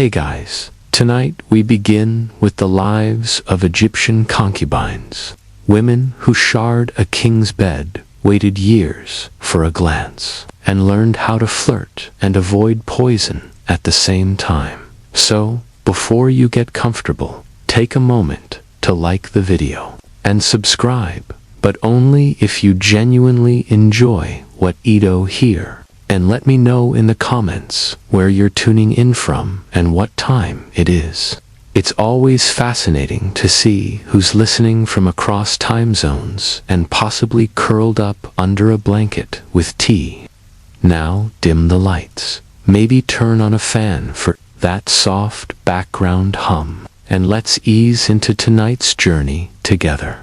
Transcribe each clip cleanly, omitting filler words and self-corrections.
Hey guys, tonight we begin with the lives of Egyptian concubines, women who shared a king's bed, waited years for a glance, and learned how to flirt and avoid poison at the same time. So, before you get comfortable, take a moment to like the video and subscribe, but only if you genuinely enjoy what Edo here. And let me know in the comments where you're tuning in from and what time it is. It's always fascinating to see who's listening from across time zones and possibly curled up under a blanket with tea. Now dim the lights. Maybe turn on a fan for that soft background hum. And let's ease into tonight's journey together.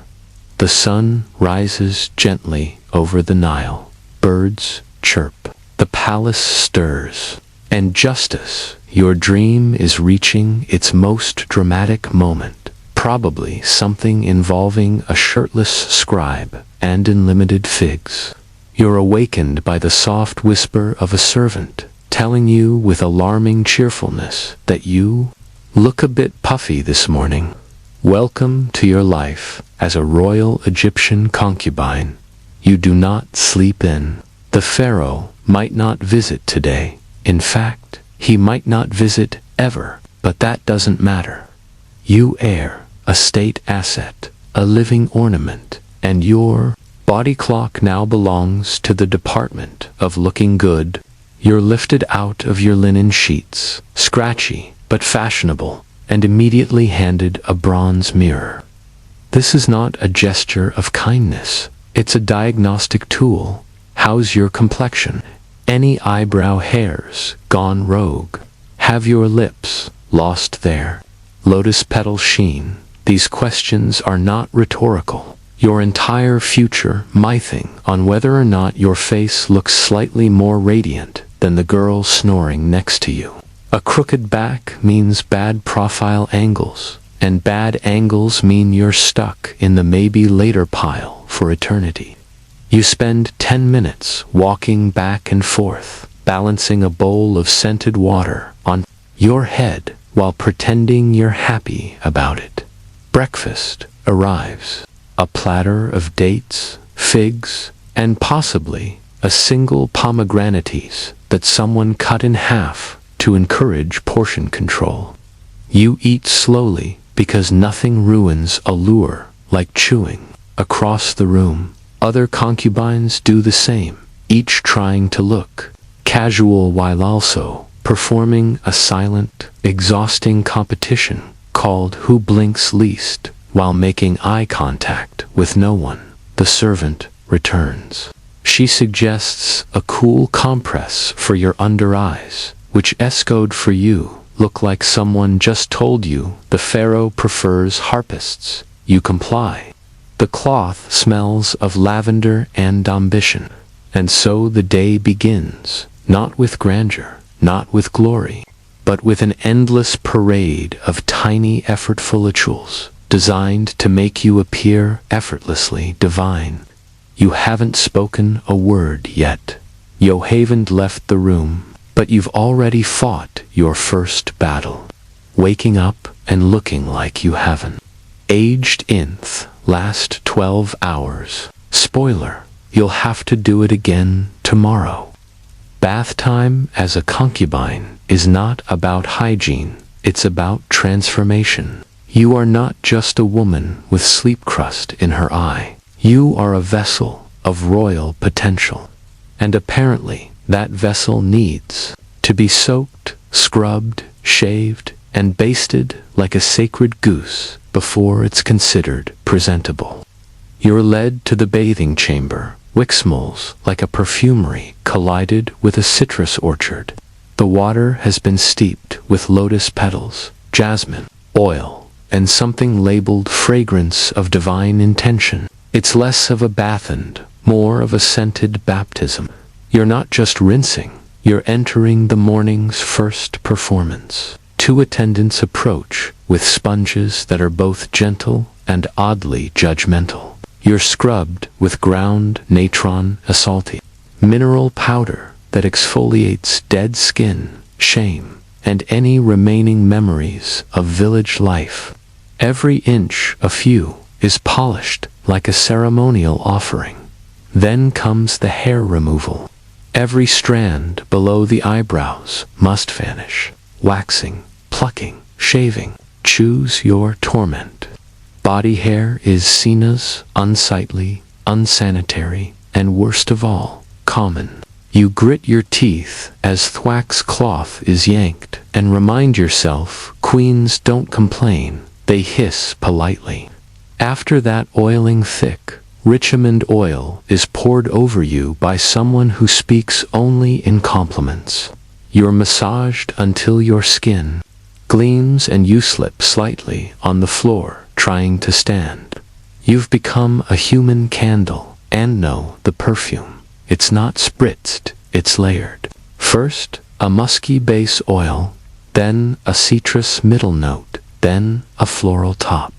The sun rises gently over the Nile. Birds chirp. The palace stirs, and justice, your dream is reaching its most dramatic moment, probably something involving a shirtless scribe and unlimited figs. You're awakened by the soft whisper of a servant, telling you with alarming cheerfulness that you look a bit puffy this morning. Welcome to your life as a royal Egyptian concubine. You do not sleep in. The pharaoh might not visit today. In fact, he might not visit ever, but that doesn't matter. You heir, a state asset, a living ornament, and your body clock now belongs to the department of looking good. You're lifted out of your linen sheets, scratchy but fashionable, and immediately handed a bronze mirror. This is not a gesture of kindness. It's a diagnostic tool. How's your complexion? Any eyebrow hairs gone rogue? Have your lips lost their lotus petal sheen? These questions are not rhetorical. Your entire future mithing on whether or not your face looks slightly more radiant than the girl snoring next to you. A crooked back means bad profile angles, and bad angles mean you're stuck in the maybe later pile for eternity. You spend 10 minutes walking back and forth, balancing a bowl of scented water on your head while pretending you're happy about it. Breakfast arrives. A platter of dates, figs, and possibly a single pomegranates that someone cut in half to encourage portion control. You eat slowly because nothing ruins a lure like chewing. Across the room, other concubines do the same, each trying to look casual while also performing a silent, exhausting competition called Who Blinks Least while making eye contact with no one. The servant returns. She suggests a cool compress for your under eyes, which escode for you look like someone just told you the pharaoh prefers harpists. You comply. The cloth smells of lavender and ambition, and so the day begins, not with grandeur, not with glory, but with an endless parade of tiny effortful rituals, designed to make you appear effortlessly divine. You haven't spoken a word yet. You haven't left the room, but you've already fought your first battle, waking up and looking like you haven't aged inth last 12 hours. Spoiler, you'll have to do it again tomorrow. Bath time as a concubine is not about hygiene, it's about transformation. You are not just a woman with sleep crust in her eye. You are a vessel of royal potential. And apparently, that vessel needs to be soaked, scrubbed, shaved, and basted like a sacred goose before it's considered presentable. You're led to the bathing chamber. Wixmoles, like a perfumery, collided with a citrus orchard. The water has been steeped with lotus petals, jasmine, oil, and something labeled fragrance of divine intention. It's less of a bath and more of a scented baptism. You're not just rinsing, you're entering the morning's first performance. Two attendants approach with sponges that are both gentle and oddly judgmental. You're scrubbed with ground natron asalti, mineral powder that exfoliates dead skin, shame, and any remaining memories of village life. Every inch of you is polished like a ceremonial offering. Then comes the hair removal. Every strand below the eyebrows must vanish. Waxing, plucking, shaving. Choose your torment. Body hair is seen as unsightly, unsanitary, and worst of all, common. You grit your teeth as thwack's cloth is yanked and remind yourself queens don't complain, they hiss politely. After that oiling thick, Richmond oil is poured over you by someone who speaks only in compliments. You're massaged until your skin gleams and you slip slightly on the floor trying to stand. You've become a human candle and know the perfume. It's not spritzed, it's layered. First, a musky base oil, then a citrus middle note, then a floral top.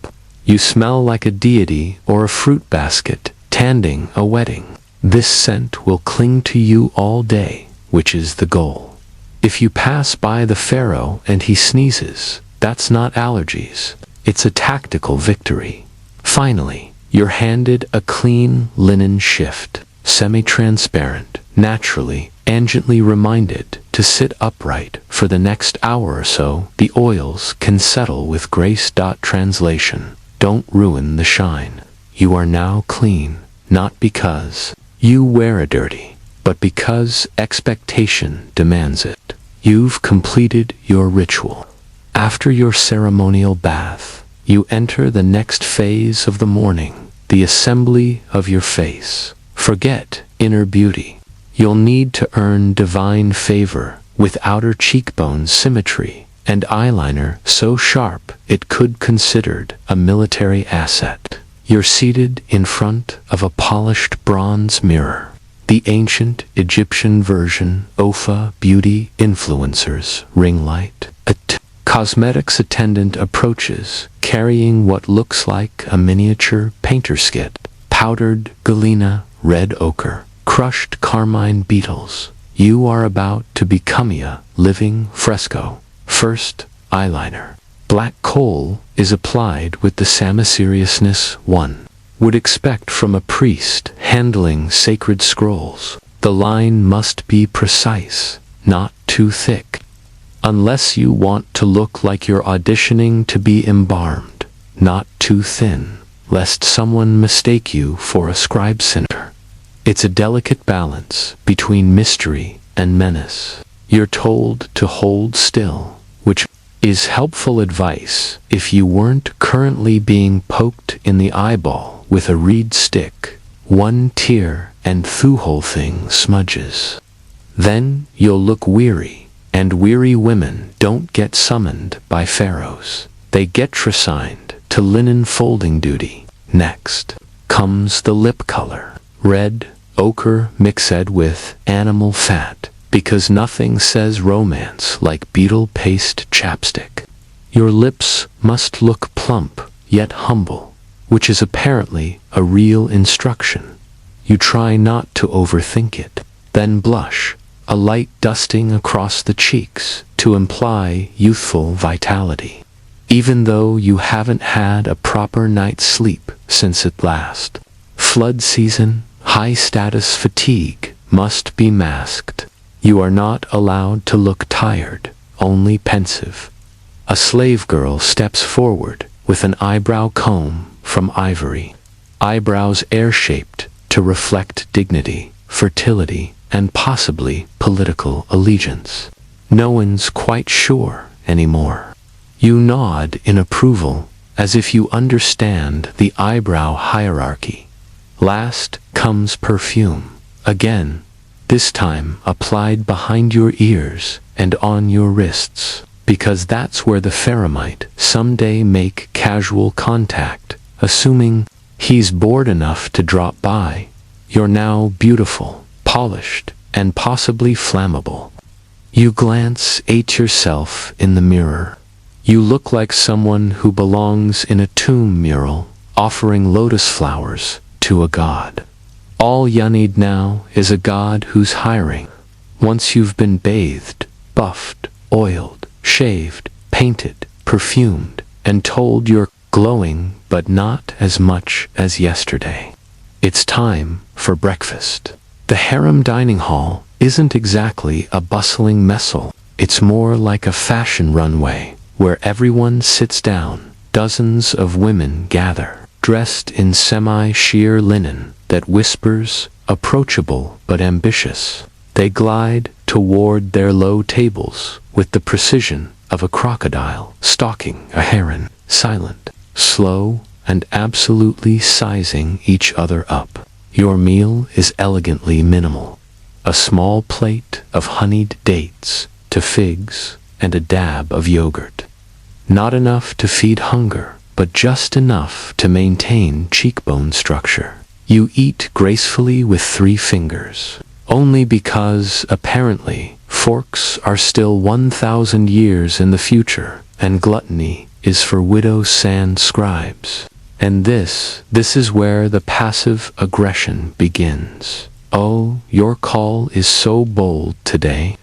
You smell like a deity or a fruit basket tending a wedding. This scent will cling to you all day, which is the goal. If you pass by the pharaoh and he sneezes, that's not allergies. It's a tactical victory. Finally, you're handed a clean linen shift, semi-transparent, naturally and gently reminded to sit upright for the next hour or so. The oils can settle with grace. Translation: don't ruin the shine. You are now clean, not because you wear a dirty, but because expectation demands it. You've completed your ritual. After your ceremonial bath, you enter the next phase of the morning, the assembly of your face. Forget inner beauty. You'll need to earn divine favor with outer cheekbone symmetry and eyeliner so sharp it could considered a military asset. You're seated in front of a polished bronze mirror. The ancient Egyptian version, Ofa beauty influencers, ring light. Cosmetics attendant approaches, carrying what looks like a miniature painter's kit. Powdered galena, red ochre, crushed carmine beetles. You are about to become a living fresco. First, eyeliner. Black coal is applied with the seriousness one would expect from a priest handling sacred scrolls. The line must be precise, not too thick. Unless you want to look like you're auditioning to be embalmed, not too thin, lest someone mistake you for a scribe sinner. It's a delicate balance between mystery and menace. You're told to hold still, which is helpful advice if you weren't currently being poked in the eyeball with a reed stick. One tear and the whole thing smudges. Then you'll look weary, and weary women don't get summoned by pharaohs. They get resigned to linen folding duty. Next comes the lip color. Red ochre mixed with animal fat, because nothing says romance like beetle paste chapstick. Your lips must look plump yet humble, which is apparently a real instruction. You try not to overthink it. Then blush, a light dusting across the cheeks to imply youthful vitality. Even though you haven't had a proper night's sleep since it last. Flood season, high-status fatigue must be masked. You are not allowed to look tired, only pensive. A slave girl steps forward with an eyebrow comb from ivory. Eyebrows air-shaped to reflect dignity, fertility, and possibly political allegiance. No one's quite sure anymore. You nod in approval, as if you understand the eyebrow hierarchy. Last comes perfume. Again, this time applied behind your ears and on your wrists, because that's where the pharaoh might someday make casual contact, assuming he's bored enough to drop by. You're now beautiful, polished, and possibly flammable. You glance at yourself in the mirror. You look like someone who belongs in a tomb mural, offering lotus flowers to a god. All you need now is a god who's hiring. Once you've been bathed, buffed, oiled, shaved, painted, perfumed, and told you're glowing but not as much as yesterday. It's time for breakfast. The harem dining hall isn't exactly a bustling mess hall. It's more like a fashion runway where everyone sits down. Dozens of women gather, dressed in semi-sheer linen that whispers, approachable but ambitious. They glide toward their low tables with the precision of a crocodile stalking a heron, silent, slow, and absolutely sizing each other up. Your meal is elegantly minimal. A small plate of honeyed dates to figs and a dab of yogurt. Not enough to feed hunger, but just enough to maintain cheekbone structure. You eat gracefully with 3 fingers, only because, apparently, forks are still 1,000 years in the future, and gluttony is for widow sand scribes. And this is where the passive aggression begins. Oh, your call is so bold today.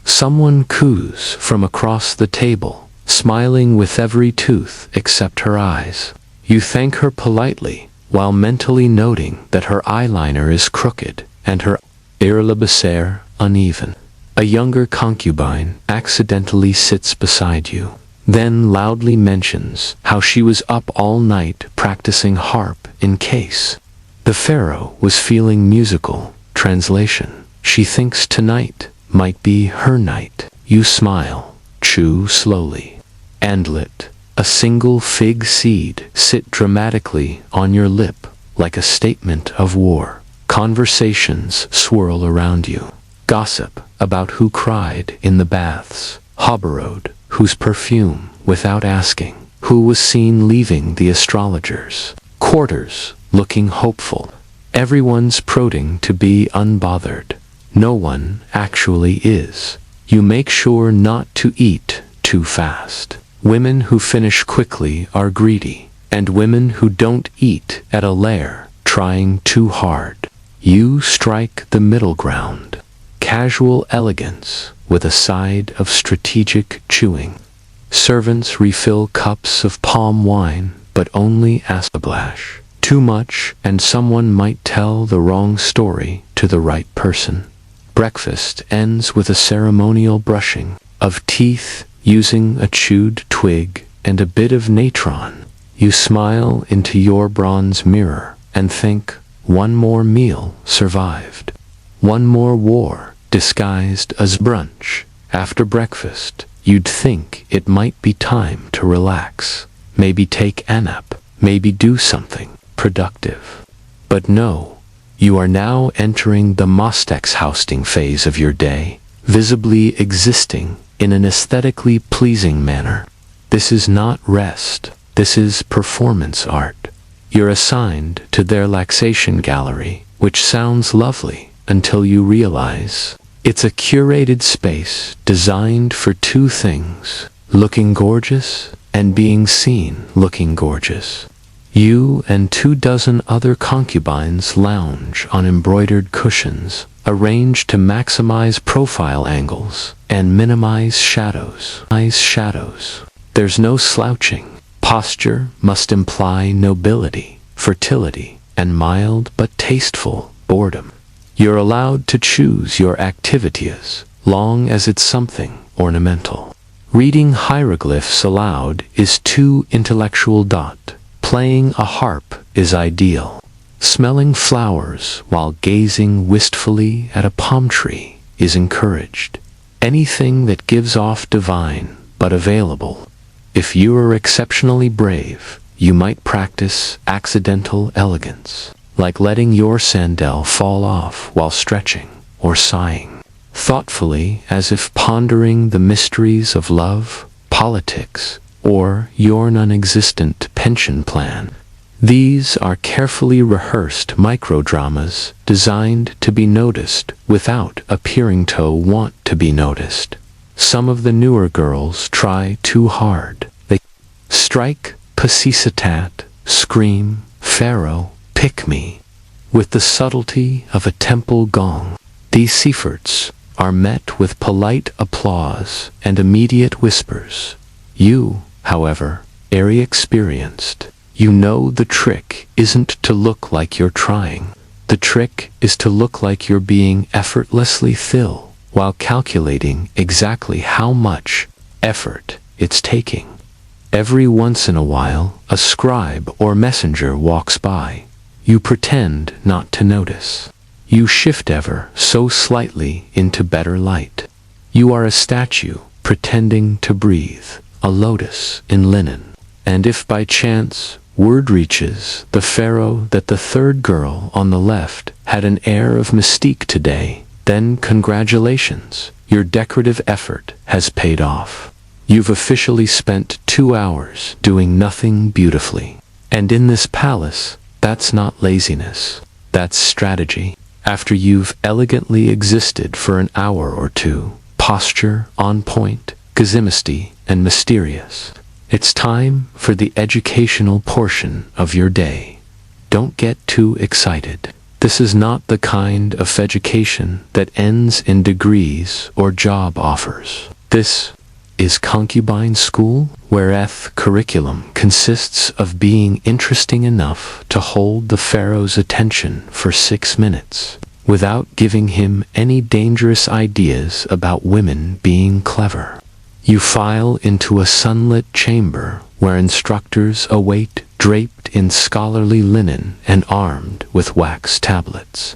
Someone coos from across the table, smiling with every tooth except her eyes. You thank her politely, while mentally noting that her eyeliner is crooked and her irregular uneven. A younger concubine accidentally sits beside you, then loudly mentions how she was up all night practicing harp in case the pharaoh was feeling musical. Translation: she thinks tonight might be her night. You smile, chew slowly, and let a single fig seed sit dramatically on your lip like a statement of war. Conversations swirl around you. Gossip about who cried in the baths, Hoberode, whose perfume, without asking, who was seen leaving the astrologers' quarters looking hopeful. Everyone's prodding to be unbothered. No one actually is. You make sure not to eat too fast. Women who finish quickly are greedy, and women who don't eat at a lair trying too hard. You strike the middle ground. Casual elegance with a side of strategic chewing. Servants refill cups of palm wine, but only ask a splash. Too much, and someone might tell the wrong story to the right person. Breakfast ends with a ceremonial brushing of teeth using a chewed twig and a bit of natron. You smile into your bronze mirror and think, one more meal survived. One more war disguised as brunch. After breakfast, you'd think it might be time to relax. Maybe take a nap. Maybe do something productive. But no, you are now entering the Mostex housing phase of your day, visibly existing in an aesthetically pleasing manner. This is not rest. This is performance art. You're assigned to their relaxation gallery, which sounds lovely until you realize it's a curated space designed for 2 things: looking gorgeous and being seen looking gorgeous. You and 24 other concubines lounge on embroidered cushions, arranged to maximize profile angles and minimize shadows. There's no slouching. Posture must imply nobility, fertility, and mild but tasteful boredom. You're allowed to choose your activities, long as it's something ornamental. Reading hieroglyphs aloud is too intellectual. Playing a harp is ideal. Smelling flowers while gazing wistfully at a palm tree is encouraged. Anything that gives off divine but available. If you are exceptionally brave, you might practice accidental elegance, like letting your sandal fall off while stretching or sighing thoughtfully as if pondering the mysteries of love, politics, or your non-existent pension plan. These are carefully rehearsed microdramas designed to be noticed without appearing to want to be noticed. Some of the newer girls try too hard. They strike, passicitat, scream, pharaoh, pick me, with the subtlety of a temple gong. These efforts are met with polite applause and immediate whispers. You, however, very experienced, you know the trick isn't to look like you're trying. The trick is to look like you're being effortlessly still, while calculating exactly how much effort it's taking. Every once in a while, a scribe or messenger walks by. You pretend not to notice. You shift ever so slightly into better light. You are a statue pretending to breathe, a lotus in linen. And if by chance word reaches the pharaoh that the third girl on the left had an air of mystique today, then congratulations, your decorative effort has paid off. You've officially spent 2 hours doing nothing beautifully. And in this palace, that's not laziness, that's strategy. After you've elegantly existed for an hour or two, posture on point, gazimosty, and mysterious, it's time for the educational portion of your day. Don't get too excited. This is not the kind of education that ends in degrees or job offers. This is Concubine School, where curriculum consists of being interesting enough to hold the pharaoh's attention for 6 minutes, without giving him any dangerous ideas about women being clever. You file into a sunlit chamber where instructors await, draped in scholarly linen and armed with wax tablets.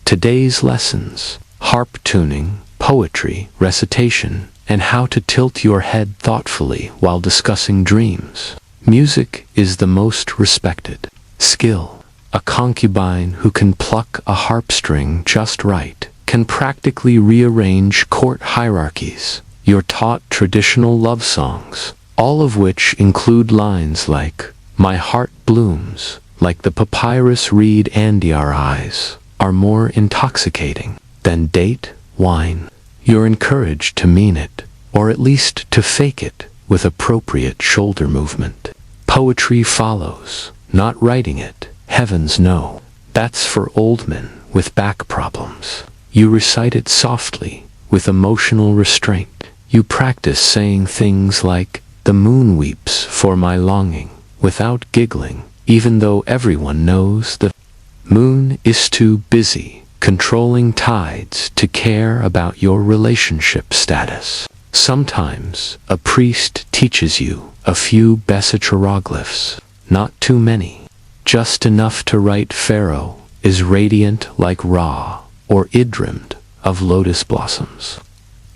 Today's lessons: harp tuning, poetry, recitation, and how to tilt your head thoughtfully while discussing dreams. Music is the most respected skill. A concubine who can pluck a harp string just right can practically rearrange court hierarchies. You're taught traditional love songs, all of which include lines like, "My heart blooms, like the papyrus reed and your eyes are more intoxicating than date wine." You're encouraged to mean it, or at least to fake it, with appropriate shoulder movement. Poetry follows, not writing it, heavens no. That's for old men with back problems. You recite it softly, with emotional restraint. You practice saying things like, "The moon weeps for my longing," without giggling, even though everyone knows the moon is too busy controlling tides to care about your relationship status. Sometimes a priest teaches you a few basic hieroglyphs, not too many, just enough to write Pharaoh is radiant like Ra, or Idrimd of lotus blossoms.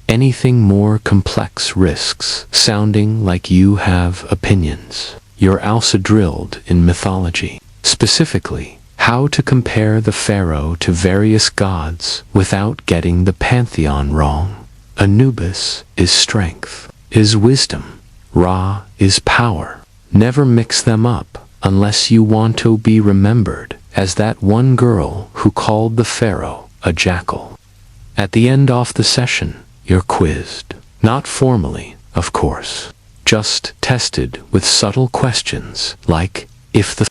Anything more complex risks sounding like you have opinions. You're also drilled in mythology, specifically how to compare the pharaoh to various gods without getting the pantheon wrong. Anubis is strength, is wisdom. Ra is power. Never mix them up unless you want to be remembered as that one girl who called the pharaoh a jackal. At the end of the session, you're quizzed. Not formally, of course. Just tested with subtle questions like, if the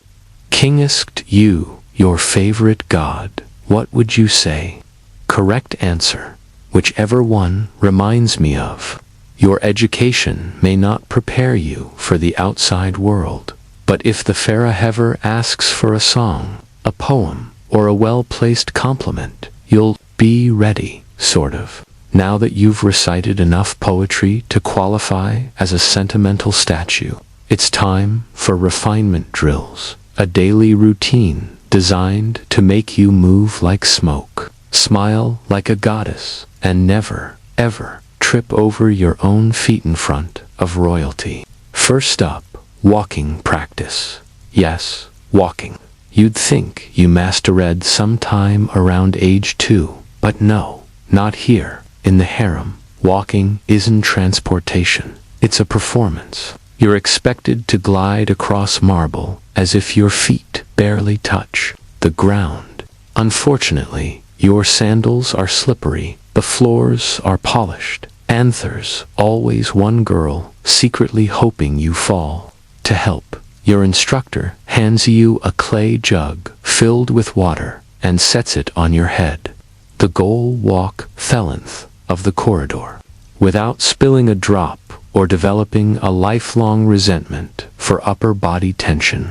king asked you your favorite god, what would you say? Correct answer, whichever one reminds me of. Your education may not prepare you for the outside world, but if the pharaoh ever asks for a song, a poem, or a well-placed compliment, you'll be ready, sort of. Now that you've recited enough poetry to qualify as a sentimental statue, it's time for refinement drills, a daily routine designed to make you move like smoke, smile like a goddess, and never, ever trip over your own feet in front of royalty. First up, walking practice. Yes, walking. You'd think you mastered sometime around age 2, but no, not here. In the harem, walking isn't transportation. It's a performance. You're expected to glide across marble as if your feet barely touch the ground. Unfortunately, your sandals are slippery, the floors are polished, and there's always one girl secretly hoping you fall. To help, your instructor hands you a clay jug filled with water and sets it on your head. The goal walk, 11th of the corridor, without spilling a drop or developing a lifelong resentment for upper body tension.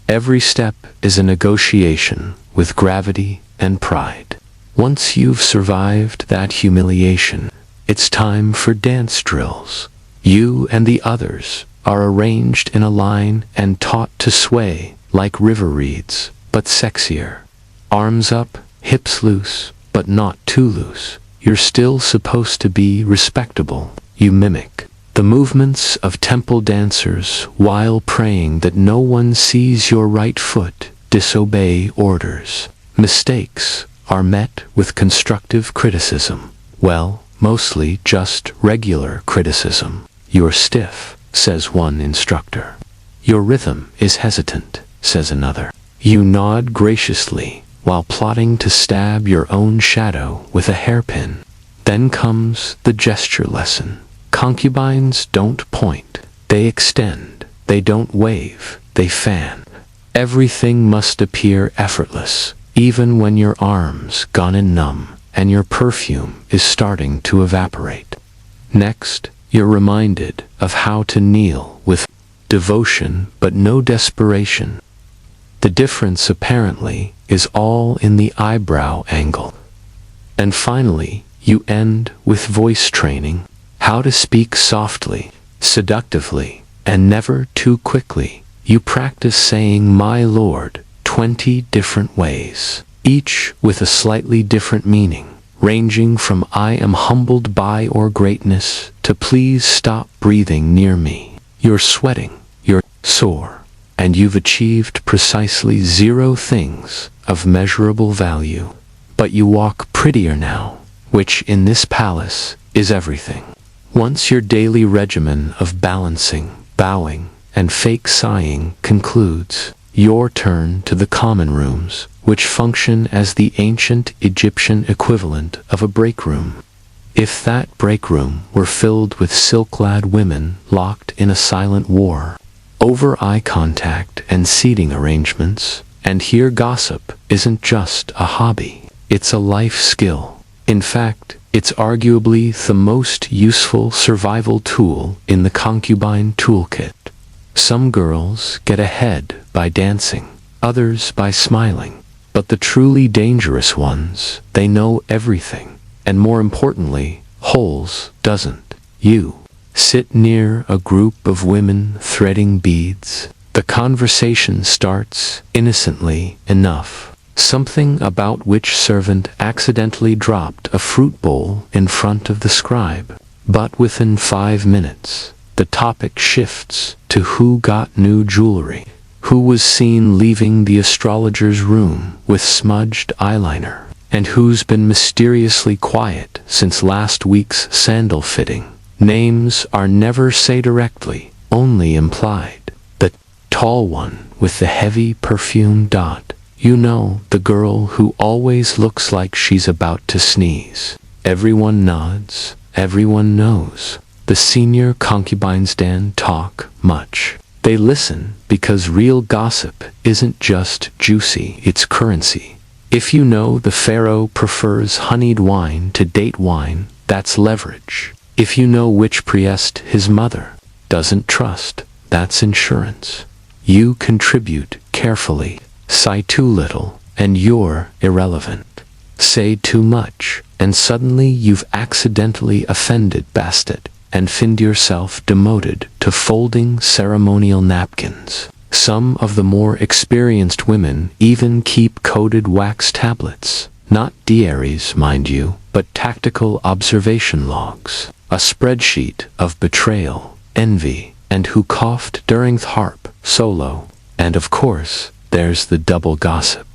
Every step is a negotiation with gravity and pride. Once you've survived that humiliation, it's time for dance drills. You and the others are arranged in a line and taught to sway like river reeds, but sexier. Arms up, hips loose, but not too loose. You're still supposed to be respectable. You mimic the movements of temple dancers while praying that no one sees your right foot. Disobey orders. Mistakes are met with constructive criticism. Well, mostly just regular criticism. You're stiff, says one instructor. Your rhythm is hesitant, says another. You nod graciously while plotting to stab your own shadow with a hairpin. Then comes the gesture lesson. Concubines don't point, they extend. They don't wave, they fan. Everything must appear effortless, even when your arms gone and numb, and your perfume is starting to evaporate. Next, you're reminded of how to kneel with devotion but no desperation. The difference apparently is all in the eyebrow angle. And finally, you end with voice training, how to speak softly, seductively, and never too quickly. You practice saying "my lord" 20 different ways, each with a slightly different meaning, ranging from "I am humbled by your greatness" to "please stop breathing near me." You're sweating, you're sore, and you've achieved precisely 0 things of measurable value. But you walk prettier now, which in this palace is everything. Once your daily regimen of balancing, bowing, and fake sighing concludes, your turn to the common rooms, which function as the ancient Egyptian equivalent of a break room. If that break room were filled with silk-clad women locked in a silent war over eye contact and seating arrangements, and here gossip isn't just a hobby, it's a life skill. In fact, it's arguably the most useful survival tool in the concubine toolkit. Some girls get ahead by dancing, others by smiling, but the truly dangerous ones, they know everything, and more importantly, holes doesn't. You sit near a group of women threading beads. The conversation starts innocently enough. Something about which servant accidentally dropped a fruit bowl in front of the scribe. But within 5 minutes, the topic shifts to who got new jewelry, who was seen leaving the astrologer's room with smudged eyeliner, and who's been mysteriously quiet since last week's sandal fitting. Names are never said directly, only implied. The tall one with the heavy perfume dot. You know, the girl who always looks like she's about to sneeze. Everyone nods, everyone knows. The senior concubines don't talk much. They listen because real gossip isn't just juicy, it's currency. If you know the pharaoh prefers honeyed wine to date wine, that's leverage. If you know which priest his mother doesn't trust, that's insurance. You contribute carefully. Sigh too little, and you're irrelevant. Say too much, and suddenly you've accidentally offended Bastet, and find yourself demoted to folding ceremonial napkins. Some of the more experienced women even keep coded wax tablets, not diaries, mind you, but tactical observation logs, a spreadsheet of betrayal, envy, and who coughed during the harp solo, and of course, there's the double gossip.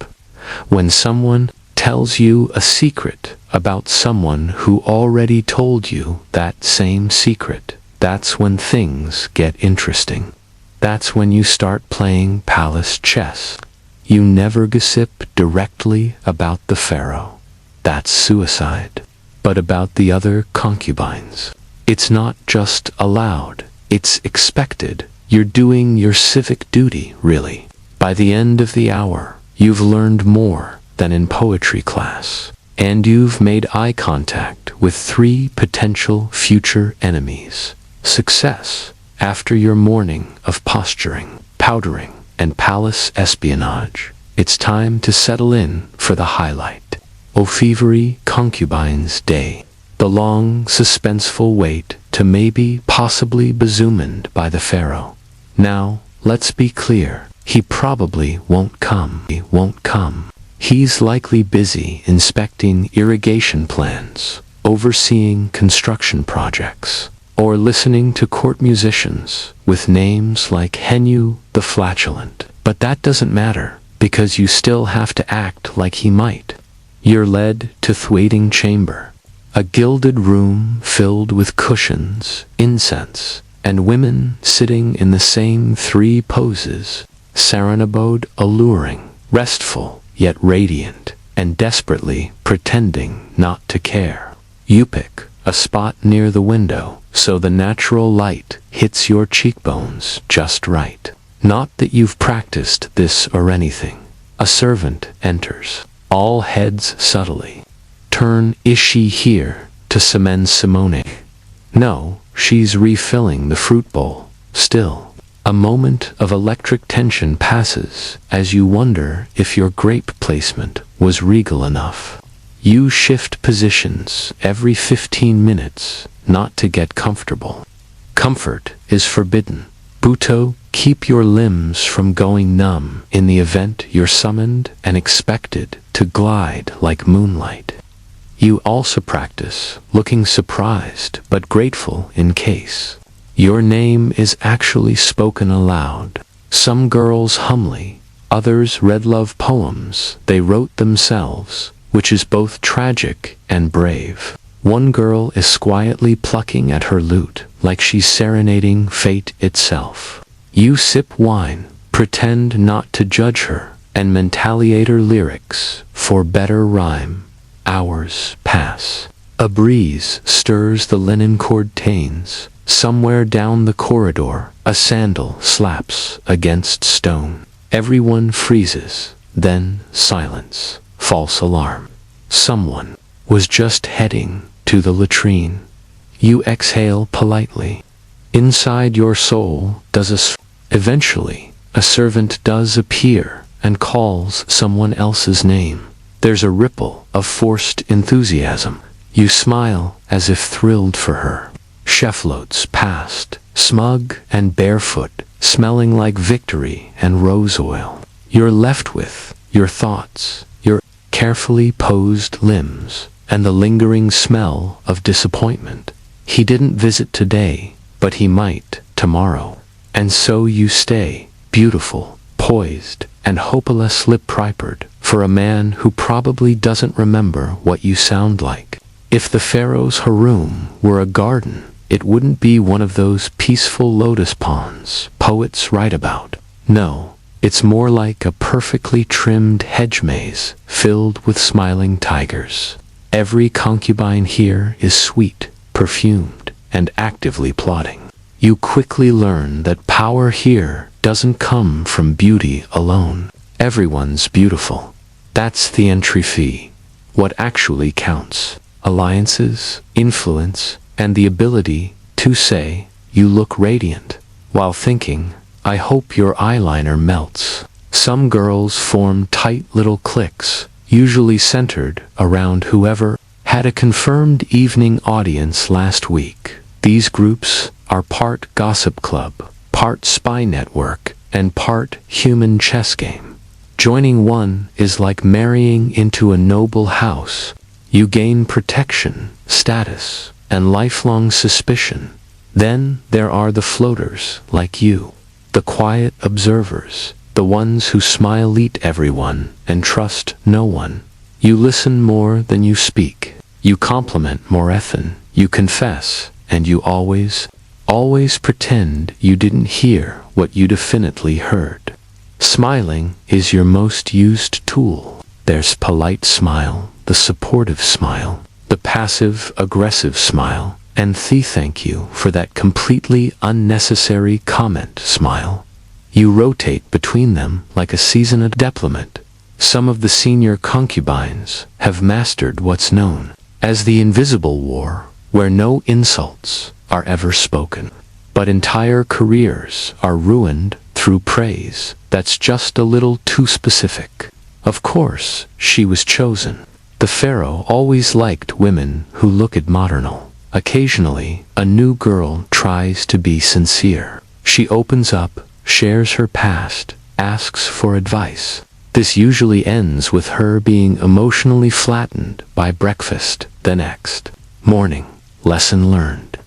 When someone tells you a secret about someone who already told you that same secret, that's when things get interesting. That's when you start playing palace chess. You never gossip directly about the pharaoh. That's suicide. But about the other concubines. It's not just allowed, it's expected. You're doing your civic duty, really. By the end of the hour, you've learned more than in poetry class. And you've made eye contact with 3 potential future enemies. Success. After your morning of posturing, powdering, and palace espionage, it's time to settle in for the highlight. O'Fevery Concubines Day. The long, suspenseful wait to maybe, possibly bezumed by the pharaoh. Now, let's be clear. He probably won't come. He won't come. He's likely busy inspecting irrigation plans, overseeing construction projects, or listening to court musicians with names like Henu the Flatulent. But that doesn't matter, because you still have to act like he might. You're led to the waiting chamber, a gilded room filled with cushions, incense, and women sitting in the same 3 poses, serenabode alluring, restful, yet radiant, and desperately pretending not to care. You pick a spot near the window so the natural light hits your cheekbones just right. Not that you've practiced this or anything. A servant enters, all heads subtly. Turn is she here to summon Simone? No, she's refilling the fruit bowl, still. A moment of electric tension passes as you wonder if your grape placement was regal enough. You shift positions every 15 minutes, not to get comfortable. Comfort is forbidden. Buto, keep your limbs from going numb in the event you're summoned and expected to glide like moonlight. You also practice looking surprised but grateful in case. Your name is actually spoken aloud. Some girls humbly, others read love poems they wrote themselves, which is both tragic and brave. One girl is quietly plucking at her lute, like she's serenading fate itself. You sip wine, pretend not to judge her, and mentaliate her lyrics for better rhyme. Hours pass. A breeze stirs the linen courtains. Somewhere down the corridor, a sandal slaps against stone. Everyone freezes, then silence. False alarm. Someone was just heading to the latrine. You exhale politely. Inside your soul does eventually, a servant does appear and calls someone else's name. There's a ripple of forced enthusiasm. You smile as if thrilled for her. Chef loads past, smug and barefoot, smelling like victory and rose oil. You're left with your thoughts, your carefully posed limbs, and the lingering smell of disappointment. He didn't visit today, but he might tomorrow. And so you stay, beautiful, poised, and hopelessly prepared for a man who probably doesn't remember what you sound like. If the pharaoh's harem were a garden, it wouldn't be one of those peaceful lotus ponds poets write about. No, it's more like a perfectly trimmed hedge maze filled with smiling tigers. Every concubine here is sweet, perfumed, and actively plotting. You quickly learn that power here doesn't come from beauty alone. Everyone's beautiful. That's the entry fee. What actually counts: alliances, influence, and the ability to say, "You look radiant," while thinking, "I hope your eyeliner melts." Some girls form tight little cliques, usually centered around whoever had a confirmed evening audience last week. These groups are part gossip club, part spy network, and part human chess game. Joining one is like marrying into a noble house. You gain protection, status, and lifelong suspicion. Then there are the floaters, like you, the quiet observers, the ones who smile at everyone and trust no one. You listen more than you speak. You compliment more often, you confess, and you always pretend you didn't hear what you definitely heard. Smiling is your most used tool. There's polite smile, the supportive smile, the passive-aggressive smile, and the thank you for that completely unnecessary comment smile. You rotate between them like a seasoned diplomat. Some of the senior concubines have mastered what's known as the invisible war, where no insults are ever spoken, but entire careers are ruined through praise that's just a little too specific. Of course, she was chosen. The pharaoh always liked women who looked maternal. Occasionally, a new girl tries to be sincere. She opens up, shares her past, asks for advice. This usually ends with her being emotionally flattened by breakfast the next morning. Lesson learned.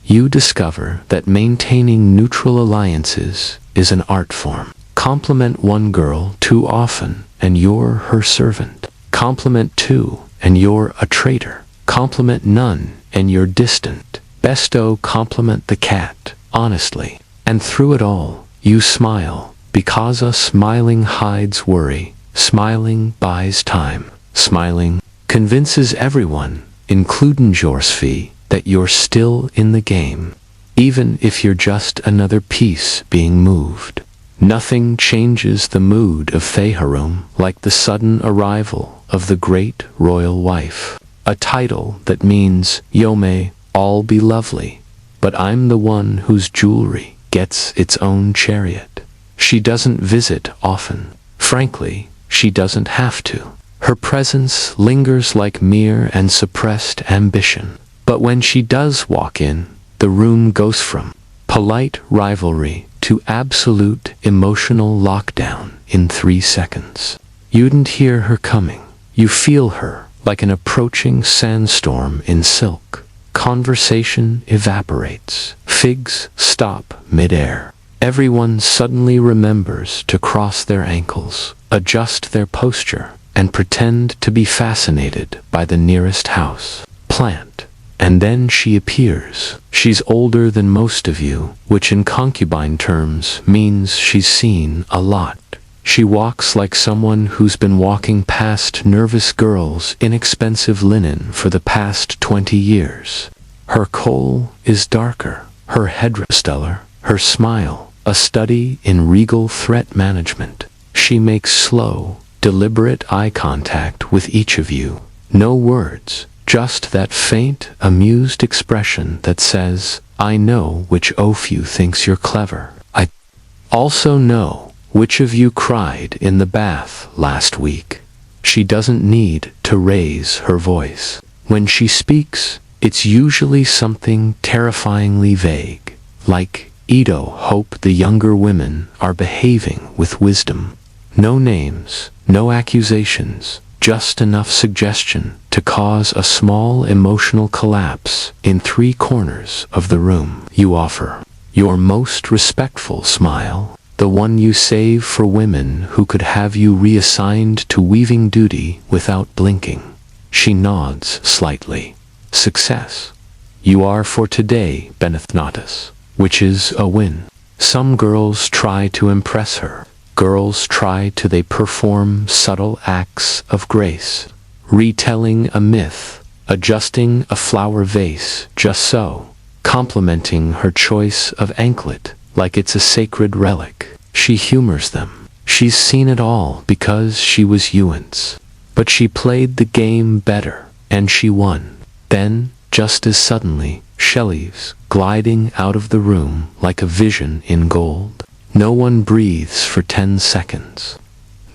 You discover that maintaining neutral alliances is an art form. Compliment one girl too often, and you're her servant. Compliment two, and you're a traitor. Compliment none, and you're distant. Bestow compliment the cat, honestly. And through it all, you smile, because a smiling hides worry. Smiling buys time. Smiling convinces everyone, including Jorsfi, that you're still in the game, even if you're just another piece being moved. Nothing changes the mood of Theharum like the sudden arrival of the great royal wife. A title that means, Yome, all be lovely, but I'm the one whose jewelry gets its own chariot. She doesn't visit often. Frankly, she doesn't have to. Her presence lingers like mere and suppressed ambition. But when she does walk in, the room goes from polite rivalry to absolute emotional lockdown in 3 seconds. You didn't hear her coming. You feel her like an approaching sandstorm in silk. Conversation evaporates. Figs stop midair. Everyone suddenly remembers to cross their ankles, adjust their posture, and pretend to be fascinated by the nearest house plant. And then she appears. She's older than most of you, which in concubine terms means she's seen a lot. She walks like someone who's been walking past nervous girls' inexpensive linen for the past 20 years. Her kohl is darker, her headdress stellar, her smile a study in regal threat management. She makes slow, deliberate eye contact with each of you. No words. Just that faint, amused expression that says, I know which of you thinks you're clever. I also know which of you cried in the bath last week. She doesn't need to raise her voice. When she speaks, it's usually something terrifyingly vague, like, Edo, hope the younger women are behaving with wisdom. No names, no accusations, just enough suggestion to cause a small emotional collapse in 3 corners of the room. You offer your most respectful smile, the one you save for women who could have you reassigned to weaving duty without blinking. She nods slightly. Success. You are for today, Benethnatus, which is a win. Some girls try to impress her. Girls try to they perform subtle acts of grace, retelling a myth, adjusting a flower vase just so, complimenting her choice of anklet like it's a sacred relic. She humors them. She's seen it all because she was Ewan's. But she played the game better, and she won. Then, just as suddenly, Shelley's gliding out of the room like a vision in gold. No one breathes for 10 seconds.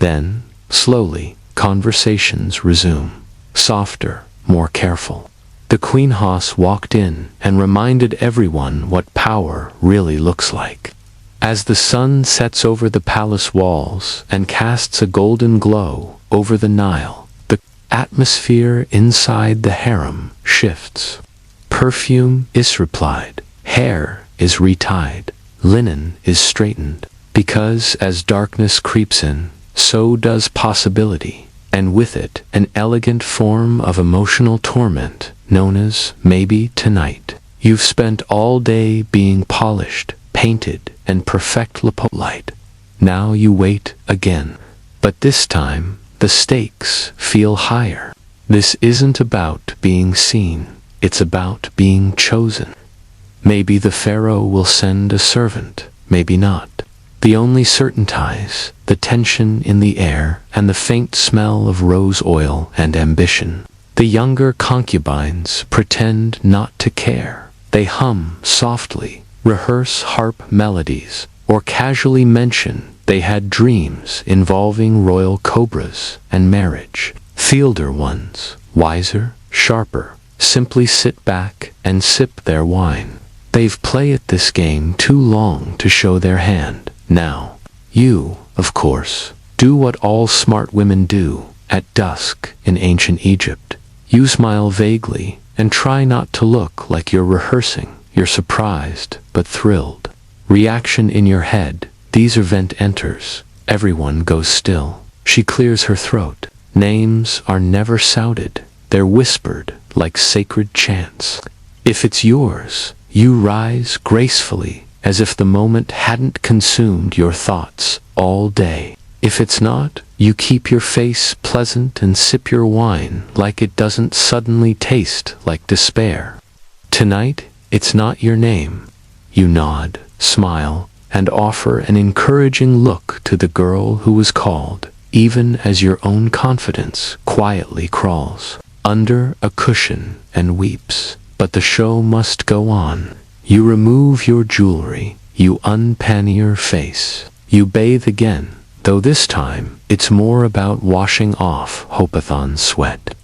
Then, slowly, conversations resume. Softer, more careful. The Queen Hoss walked in and reminded everyone what power really looks like. As the sun sets over the palace walls and casts a golden glow over the Nile, the atmosphere inside the harem shifts. Perfume is replied. Hair is retied. Linen is straightened. Because as darkness creeps in, so does possibility, and with it an elegant form of emotional torment known as maybe tonight. You've spent all day being polished, painted, and perfect light. Now you wait again. But this time, the stakes feel higher. This isn't about being seen. It's about being chosen. Maybe the pharaoh will send a servant, maybe not. The only certain ties, the tension in the air, and the faint smell of rose oil and ambition. The younger concubines pretend not to care. They hum softly, rehearse harp melodies, or casually mention they had dreams involving royal cobras and marriage. The older ones, wiser, sharper, simply sit back and sip their wine. They've played at this game too long to show their hand. Now, you, of course, do what all smart women do at dusk in ancient Egypt. You smile vaguely and try not to look like you're rehearsing. You're surprised but thrilled. Reaction in your head. These event enters. Everyone goes still. She clears her throat. Names are never shouted. They're whispered like sacred chants. If it's yours, you rise gracefully, as if the moment hadn't consumed your thoughts all day. If it's not, you keep your face pleasant and sip your wine like it doesn't suddenly taste like despair. Tonight, it's not your name. You nod, smile, and offer an encouraging look to the girl who was called, even as your own confidence quietly crawls under a cushion and weeps. But the show must go on. You remove your jewelry, you unpan your face, you bathe again, though this time it's more about washing off Hopathon's sweat.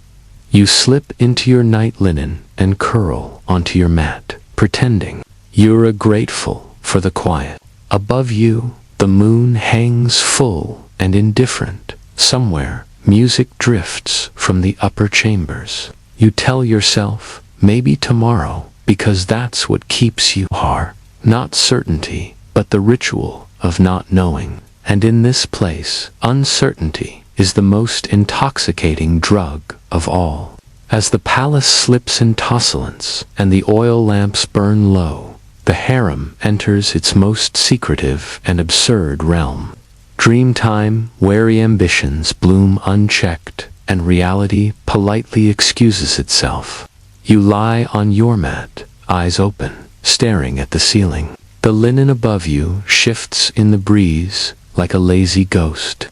You slip into your night linen and curl onto your mat, pretending you're grateful for the quiet. Above you, the moon hangs full and indifferent. Somewhere, music drifts from the upper chambers. You tell yourself, maybe tomorrow, because that's what keeps you hard. Not certainty, but the ritual of not knowing. And in this place, uncertainty is the most intoxicating drug of all. As the palace slips in tossilence and the oil lamps burn low, the harem enters its most secretive and absurd realm. Dreamtime, wary ambitions bloom unchecked, and reality politely excuses itself. You lie on your mat, eyes open, staring at the ceiling. The linen above you shifts in the breeze like a lazy ghost.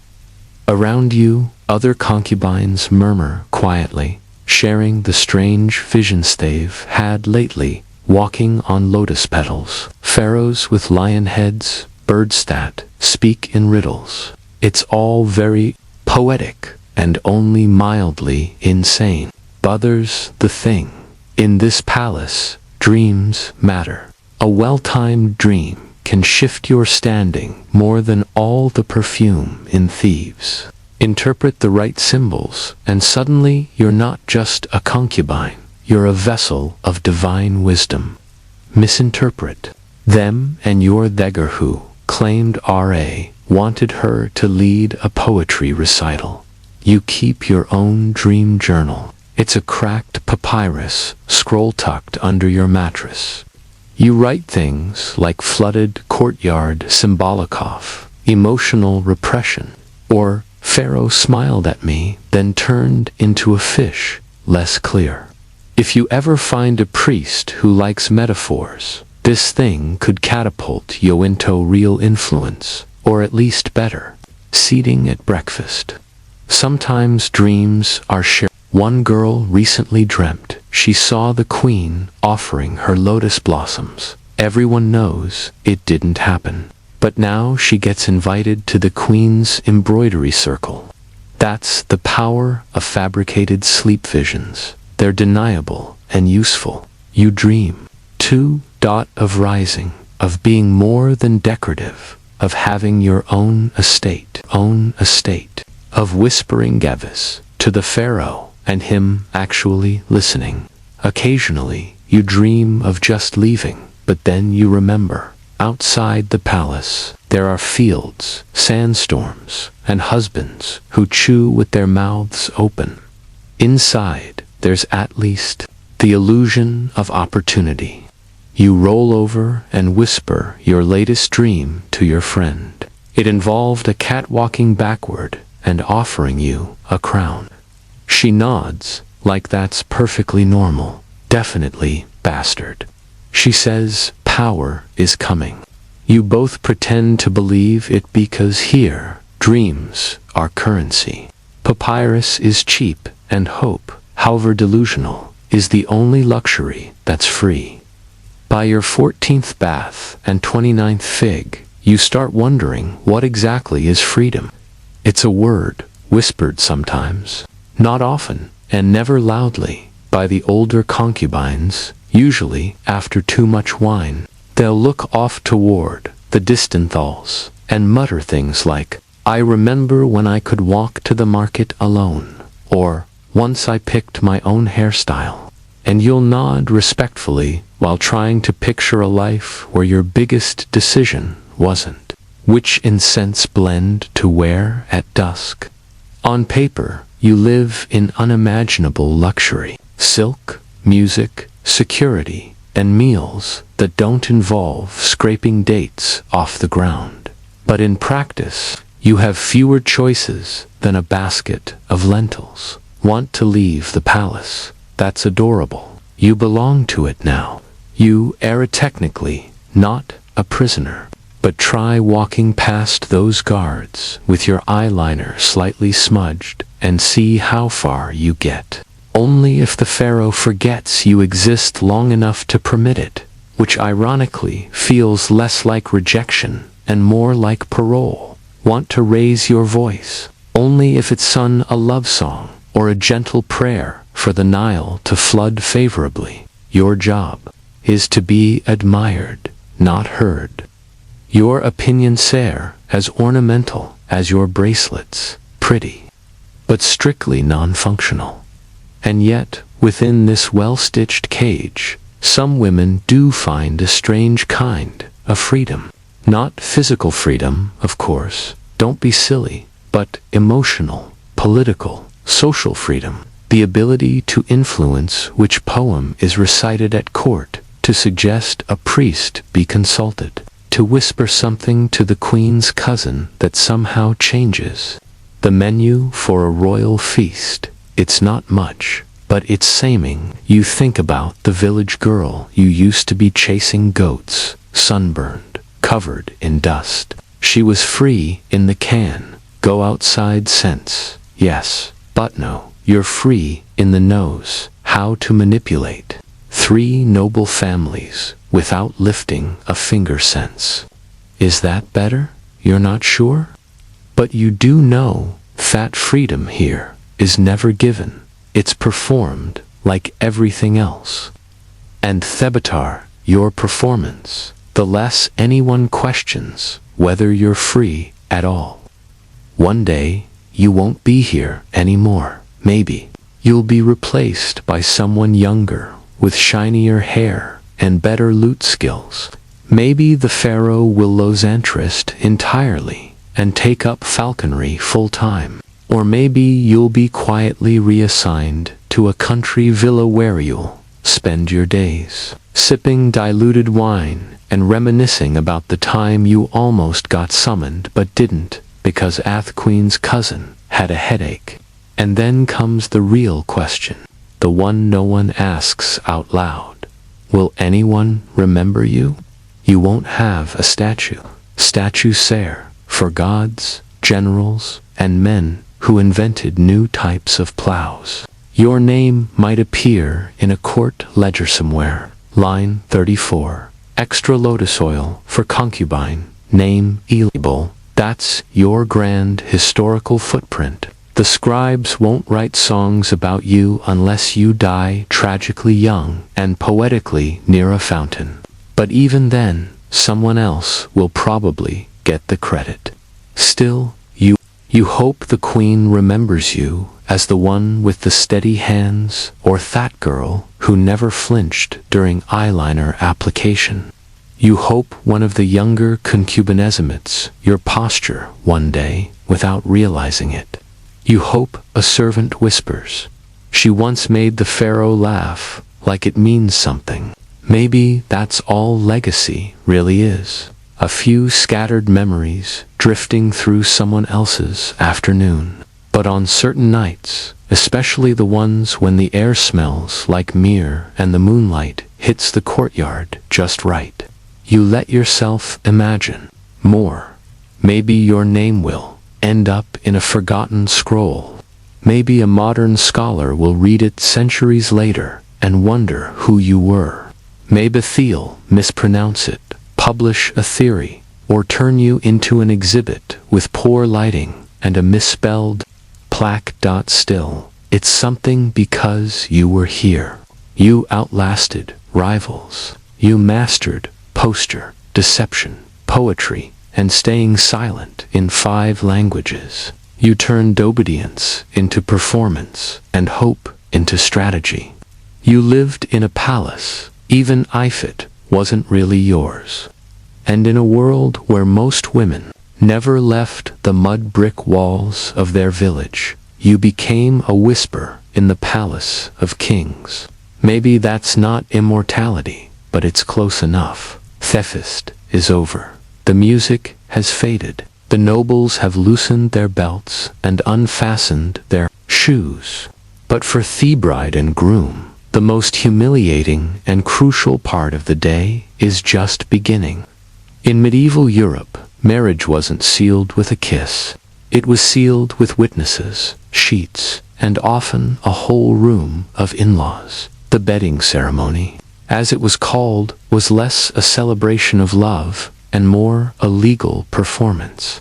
Around you, other concubines murmur quietly, sharing the strange visions they've had lately, walking on lotus petals. Pharaohs with lion heads, birds that speak in riddles. It's all very poetic and only mildly insane. Others the thing. In this palace, dreams matter. A well-timed dream can shift your standing more than all the perfume in Thebes. Interpret the right symbols, and suddenly you're not just a concubine, you're a vessel of divine wisdom. Misinterpret them, and you're Dagger who claimed R.A. wanted her to lead a poetry recital. You keep your own dream journal. It's a cracked papyrus, scroll tucked under your mattress. You write things like flooded courtyard Symbolikov, emotional repression, or Pharaoh smiled at me, then turned into a fish, less clear. If you ever find a priest who likes metaphors, this thing could catapult you into real influence, or at least better, seating at breakfast. Sometimes dreams are shared. One girl recently dreamt she saw the queen offering her lotus blossoms. Everyone knows it didn't happen, but now she gets invited to the queen's embroidery circle. That's the power of fabricated sleep visions. They're deniable and useful. You dream. Of rising, of being more than decorative, of having your own estate, of whispering Gevis to the pharaoh and him actually listening. Occasionally, you dream of just leaving, but then you remember. Outside the palace, there are fields, sandstorms, and husbands who chew with their mouths open. Inside, there's at least the illusion of opportunity. You roll over and whisper your latest dream to your friend. It involved a cat walking backward and offering you a crown. She nods, like that's perfectly normal. Definitely, bastard. She says, power is coming. You both pretend to believe it because here, dreams are currency. Papyrus is cheap, and hope, however delusional, is the only luxury that's free. By your 14th bath and 29th fig, you start wondering what exactly is freedom. It's a word, whispered sometimes, not often, and never loudly, by the older concubines, usually after too much wine. They'll look off toward the distant thalls, and mutter things like, "I remember when I could walk to the market alone," or, "Once I picked my own hairstyle." And you'll nod respectfully while trying to picture a life where your biggest decision wasn't which incense blend to wear at dusk. On paper, you live in unimaginable luxury. Silk, music, security, and meals that don't involve scraping dates off the ground. But in practice, you have fewer choices than a basket of lentils. Want to leave the palace? That's adorable. You belong to it now. You are technically not a prisoner. But try walking past those guards with your eyeliner slightly smudged and see how far you get. Only if the pharaoh forgets you exist long enough to permit it, which ironically feels less like rejection and more like parole. Want to raise your voice, only if it's sung a love song or a gentle prayer for the Nile to flood favorably. Your job is to be admired, not heard. Your opinion sere, as ornamental as your bracelets, pretty, but strictly non-functional. And yet, within this well-stitched cage, some women do find a strange kind of freedom. Not physical freedom, of course, don't be silly, but emotional, political, social freedom. The ability to influence which poem is recited at court, to suggest a priest be consulted, to whisper something to the queen's cousin that somehow changes the menu for a royal feast. It's not much, but it's saming. You think about the village girl you used to be chasing goats, sunburned, covered in dust. She was free in the can, go outside sense, yes, but no, you're free in the nose, how to manipulate 3 noble families without lifting a finger sense. Is that better? You're not sure? But you do know that freedom here is never given. It's performed like everything else. And Thebatar, your performance, the less anyone questions whether you're free at all. One day, you won't be here anymore. Maybe you'll be replaced by someone younger, with shinier hair and better loot skills. Maybe the pharaoh will lose interest entirely and take up falconry full-time. Or maybe you'll be quietly reassigned to a country villa where you'll spend your days sipping diluted wine and reminiscing about the time you almost got summoned but didn't because Ath Queen's cousin had a headache. And then comes the real question, the one no one asks out loud. Will anyone remember you? You won't have a statue. Statues there for gods, generals, and men who invented new types of plows. Your name might appear in a court ledger somewhere. Line 34. Extra lotus oil for concubine. Name illegible. That's your grand historical footprint. The scribes won't write songs about you unless you die tragically young and poetically near a fountain. But even then, someone else will probably get the credit. Still, you hope the queen remembers you as the one with the steady hands or that girl who never flinched during eyeliner application. You hope one of the younger concubines imitates your posture one day without realizing it. You hope a servant whispers, "She once made the pharaoh laugh," like it means something. Maybe that's all legacy really is. A few scattered memories drifting through someone else's afternoon. But on certain nights, especially the ones when the air smells like myrrh and the moonlight hits the courtyard just right, You let yourself imagine more. Maybe your name will end up in a forgotten scroll. Maybe a modern scholar will read it centuries later and wonder who you were. Maybe they'll mispronounce it, publish a theory, or turn you into an exhibit with poor lighting and a misspelled plaque. Still, it's something because you were here. You outlasted rivals. You mastered posture, deception, poetry, and staying silent in 5 languages. You turned obedience into performance and hope into strategy. You lived in a palace. Even Ifit wasn't really yours. And in a world where most women never left the mud brick walls of their village, you became a whisper in the palace of kings. Maybe that's not immortality, but it's close enough. Thefist is over. The music has faded. The nobles have loosened their belts and unfastened their shoes. But for the bride and groom, the most humiliating and crucial part of the day is just beginning. In medieval Europe, marriage wasn't sealed with a kiss. It was sealed with witnesses, sheets, and often a whole room of in-laws. The bedding ceremony, as it was called, was less a celebration of love and more a legal performance.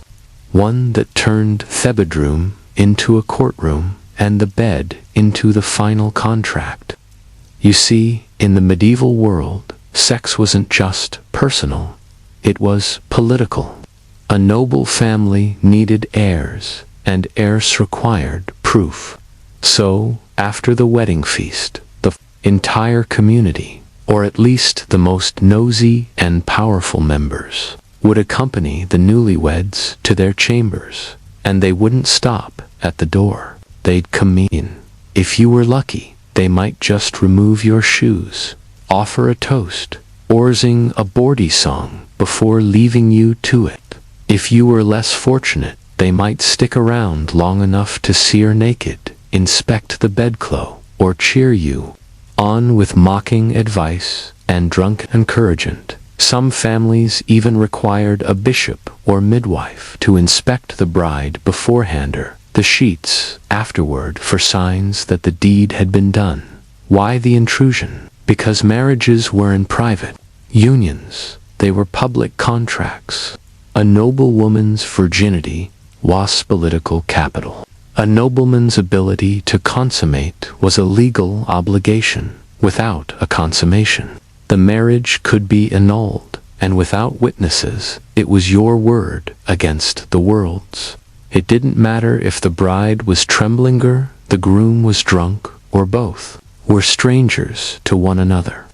One that turned the bedroom into a courtroom and the bed into the final contract. You see, in the medieval world, sex wasn't just personal, it was political. A noble family needed heirs, and heirs required proof. So, after the wedding feast, the entire community, or at least the most nosy and powerful members, would accompany the newlyweds to their chambers, and they wouldn't stop at the door. They'd come in. If you were lucky, they might just remove your shoes, offer a toast, or sing a Bordy song before leaving you to it. If you were less fortunate, they might stick around long enough to see her naked, inspect the bedclothes, or cheer you on with mocking advice and drunken encouragement. Some families even required a bishop or midwife to inspect the bride beforehand or the sheets afterward for signs that the deed had been done. Why the intrusion? Because marriages weren't private unions, they were public contracts. A noble woman's virginity was political capital. A nobleman's ability to consummate was a legal obligation. Without a consummation, the marriage could be annulled, and without witnesses, it was your word against the world's. It didn't matter if the bride was trembling or the groom was drunk, or both were strangers to one another.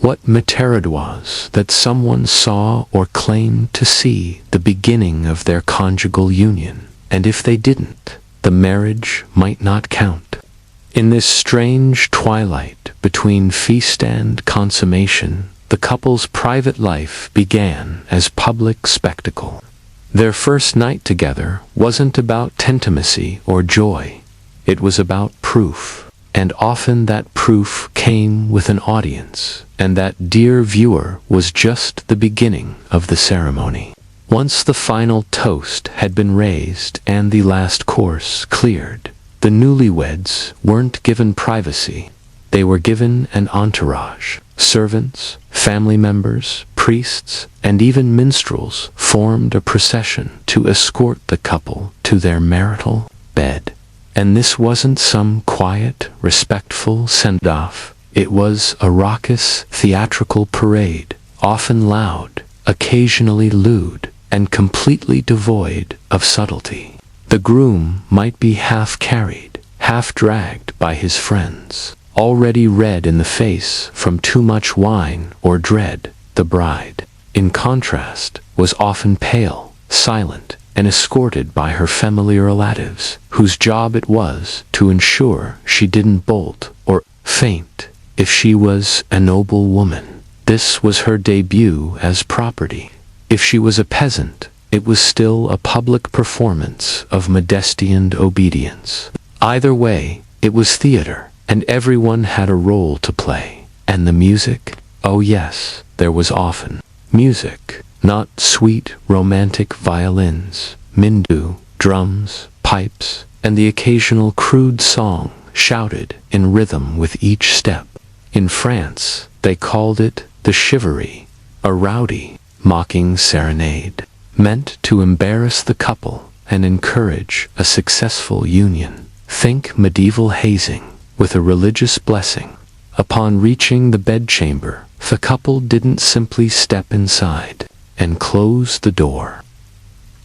What mattered was that someone saw or claimed to see the beginning of their conjugal union, and if they didn't, the marriage might not count. In this strange twilight between feast and consummation, the couple's private life began as public spectacle. Their first night together wasn't about intimacy or joy. It was about proof, and often that proof came with an audience, and that dear viewer was just the beginning of the ceremony. Once the final toast had been raised and the last course cleared, the newlyweds weren't given privacy. They were given an entourage. Servants, family members, priests, and even minstrels formed a procession to escort the couple to their marital bed. And this wasn't some quiet, respectful send-off. It was a raucous, theatrical parade, often loud, occasionally lewd, and completely devoid of subtlety. The groom might be half carried, half dragged by his friends, already red in the face from too much wine or dread. The bride, in contrast, was often pale, silent, and escorted by her familiar relatives, whose job it was to ensure she didn't bolt or faint. If she was a noble woman, this was her debut as property. If she was a peasant, it was still a public performance of modesty and obedience. Either way, it was theater, and everyone had a role to play. And the music? Oh yes, there was often music, not sweet romantic violins, mindu, drums, pipes, and the occasional crude song shouted in rhythm with each step. In France, they called it the chivalry, a rowdy, mocking serenade, meant to embarrass the couple and encourage a successful union. Think medieval hazing, with a religious blessing. Upon reaching the bedchamber, the couple didn't simply step inside and close the door.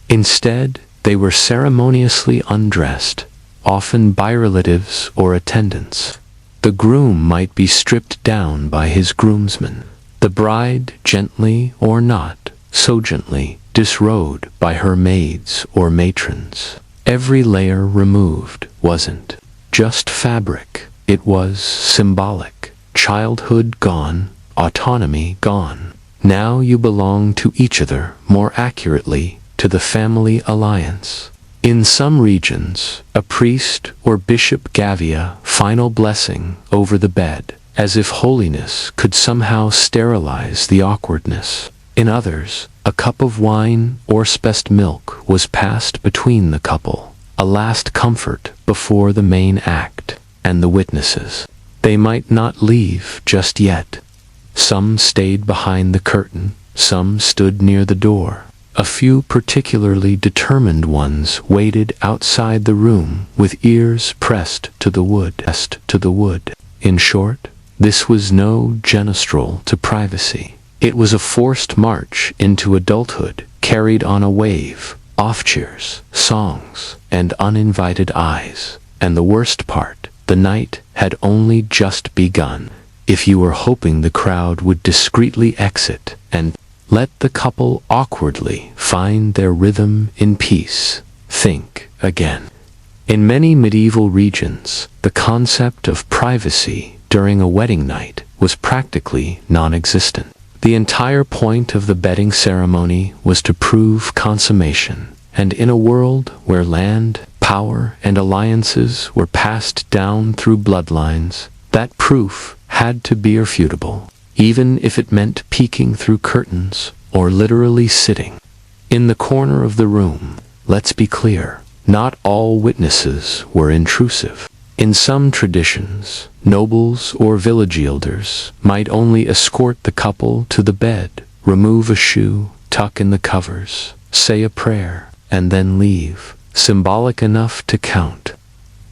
Instead, they were ceremoniously undressed, often by relatives or attendants. The groom might be stripped down by his groomsmen, the bride gently or not so gently disrobed by her maids or matrons. Every layer removed wasn't just fabric, it was symbolic. Childhood gone, autonomy gone. Now you belong to each other, more accurately, to the family alliance. In some regions, a priest or bishop gave a final blessing over the bed, as if holiness could somehow sterilize the awkwardness. In others, a cup of wine or spiced milk was passed between the couple, a last comfort before the main act, and the witnesses. They might not leave just yet. Some stayed behind the curtain, some stood near the door. A few particularly determined ones waited outside the room with ears pressed to the wood. In short, this was no gentle to privacy. It was a forced march into adulthood, carried on a wave, off cheers, songs, and uninvited eyes. And the worst part, the night had only just begun. If you were hoping the crowd would discreetly exit and let the couple awkwardly find their rhythm in peace, think again. In many medieval regions, the concept of privacy during a wedding night was practically non-existent. The entire point of the bedding ceremony was to prove consummation, and in a world where land, power, and alliances were passed down through bloodlines, that proof had to be irrefutable, even if it meant peeking through curtains or literally sitting in the corner of the room. Let's be clear, not all witnesses were intrusive. In some traditions, nobles or village elders might only escort the couple to the bed, remove a shoe, tuck in the covers, say a prayer, and then leave, symbolic enough to count.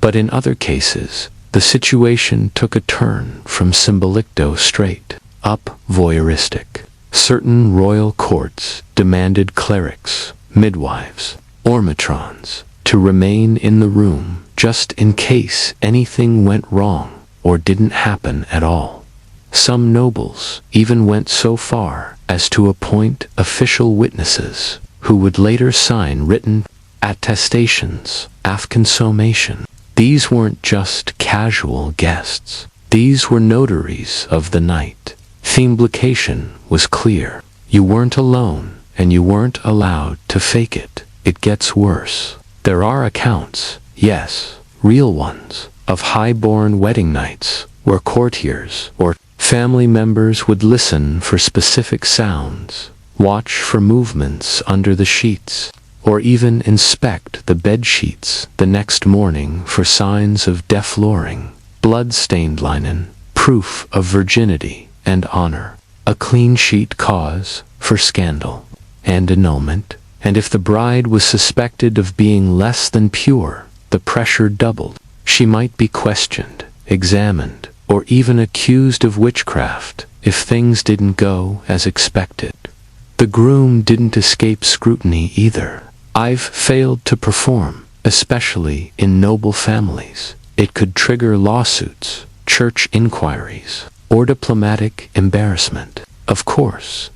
But in other cases, the situation took a turn from symbolic to straight up voyeuristic. Certain royal courts demanded clerics, midwives, or matrons to remain in the room just in case anything went wrong or didn't happen at all. Some nobles even went so far as to appoint official witnesses who would later sign written attestations of consummation. These weren't just casual guests. These were notaries of the night. The implication was clear. You weren't alone, and you weren't allowed to fake it. It gets worse. There are accounts, yes, real ones, of high-born wedding nights where courtiers or family members would listen for specific sounds, watch for movements under the sheets, or even inspect the bed sheets the next morning for signs of defloring, blood-stained linen, proof of virginity and honor, a clean sheet cause for scandal and annulment. And if the bride was suspected of being less than pure, the pressure doubled. She might be questioned, examined, or even accused of witchcraft if things didn't go as expected. The groom didn't escape scrutiny either. I've failed to perform, especially in noble families. It could trigger lawsuits, church inquiries, or diplomatic embarrassment. Of course,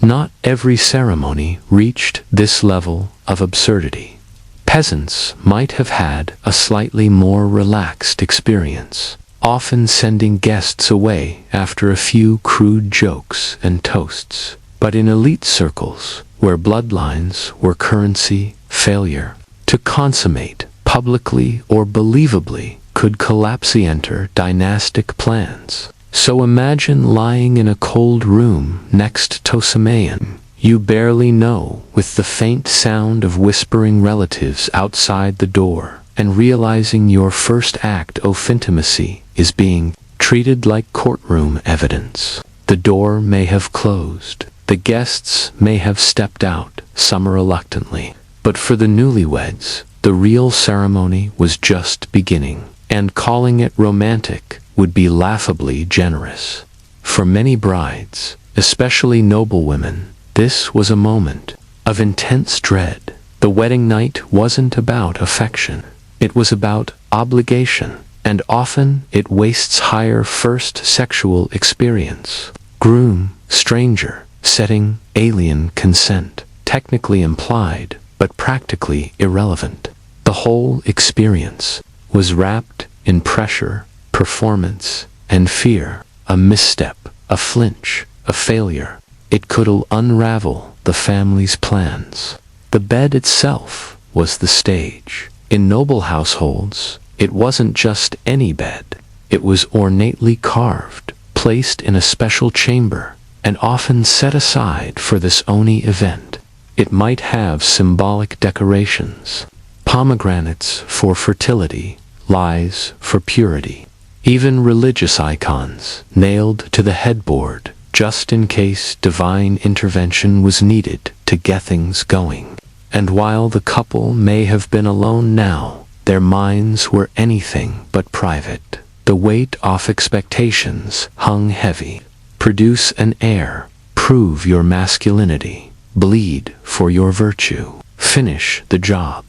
not every ceremony reached this level of absurdity. Peasants might have had a slightly more relaxed experience, often sending guests away after a few crude jokes and toasts. But in elite circles, where bloodlines were currency, failure to consummate publicly or believably could collapse enter dynastic plans. So imagine lying in a cold room next to someone you barely know, with the faint sound of whispering relatives outside the door, and realizing your first act of intimacy is being treated like courtroom evidence. The door may have closed, the guests may have stepped out, some reluctantly, but for the newlyweds, the real ceremony was just beginning, and calling it romantic would be laughably generous. For many brides, especially noble women, this was a moment of intense dread. The wedding night wasn't about affection. It was about obligation, and often it wastes higher first sexual experience. Groom, stranger, setting, alien consent, technically implied, but practically irrelevant. The whole experience was wrapped in pressure, performance, and fear. A misstep, a flinch, a failure. It could unravel the family's plans. The bed itself was the stage. In noble households, it wasn't just any bed. It was ornately carved, placed in a special chamber, and often set aside for this only event. It might have symbolic decorations, pomegranates for fertility, lies for purity, even religious icons nailed to the headboard, just in case divine intervention was needed to get things going. And while the couple may have been alone now, their minds were anything but private. The weight of expectations hung heavy. Produce an heir, prove your masculinity, bleed for your virtue, finish the job.